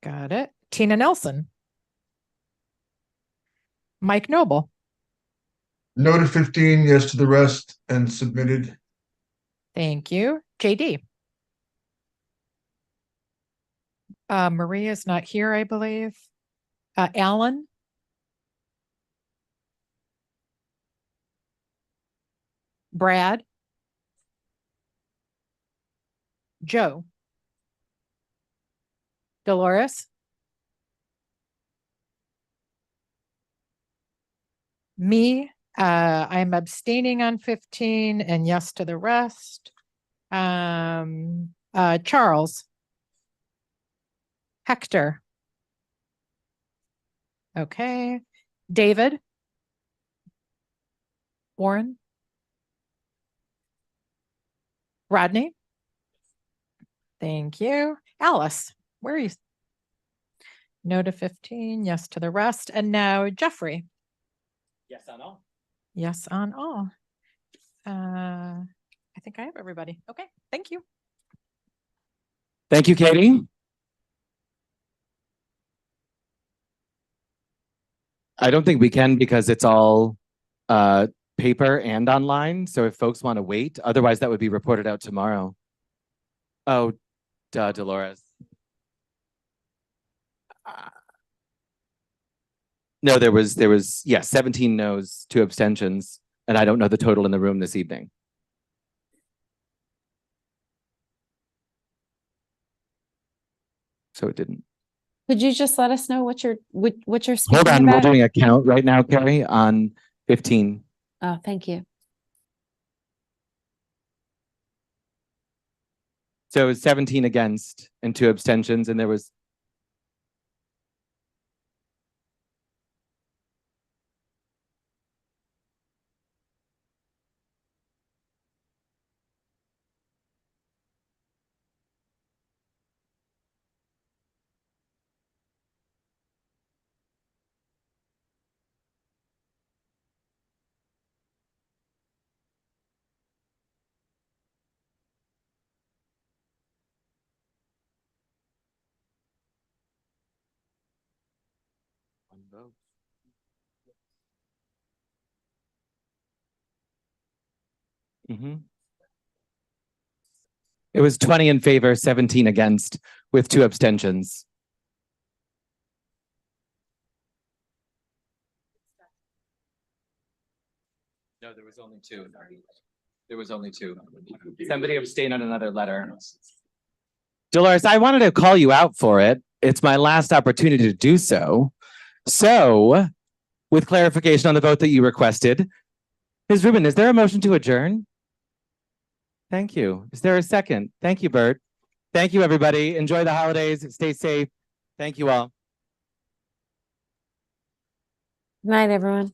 Got it. Tina Nelson? Mike Noble? No to 15, yes to the rest, and submitted. Thank you. JD? Maria's not here, I believe. Alan? Brad? Joe? Dolores? Me? I'm abstaining on 15 and yes to the rest. Charles? Hector? Okay. David? Warren? Rodney? Thank you. Alice, where are you? No to 15, yes to the rest. And now Jeffrey. Yes on all. Yes on all. I think I have everybody. Okay, thank you. Thank you, Katie. I don't think we can because it's all paper and online. So if folks want to wait, otherwise that would be reported out tomorrow. Oh, duh, Dolores. No, there was, 17 no's, 2 abstentions, and I don't know the total in the room this evening. So it didn't. Could you just let us know what you're speaking Hold on, about? we're doing a count right now, Carrie, on 15. Oh, thank you. So it was 17 against and 2 abstentions, and there was one vote. It was 20 in favor, 17 against, with 2 abstentions. No, there was only 2. There was only 2. Somebody abstained on another letter. Dolores, I wanted to call you out for it. It's my last opportunity to do so. So, with clarification on the vote that you requested, Ms. Rubin, is there a motion to adjourn? Thank you. Is there a second? Thank you, Bert. Thank you, everybody. Enjoy the holidays. Stay safe. Thank you all. Night, everyone.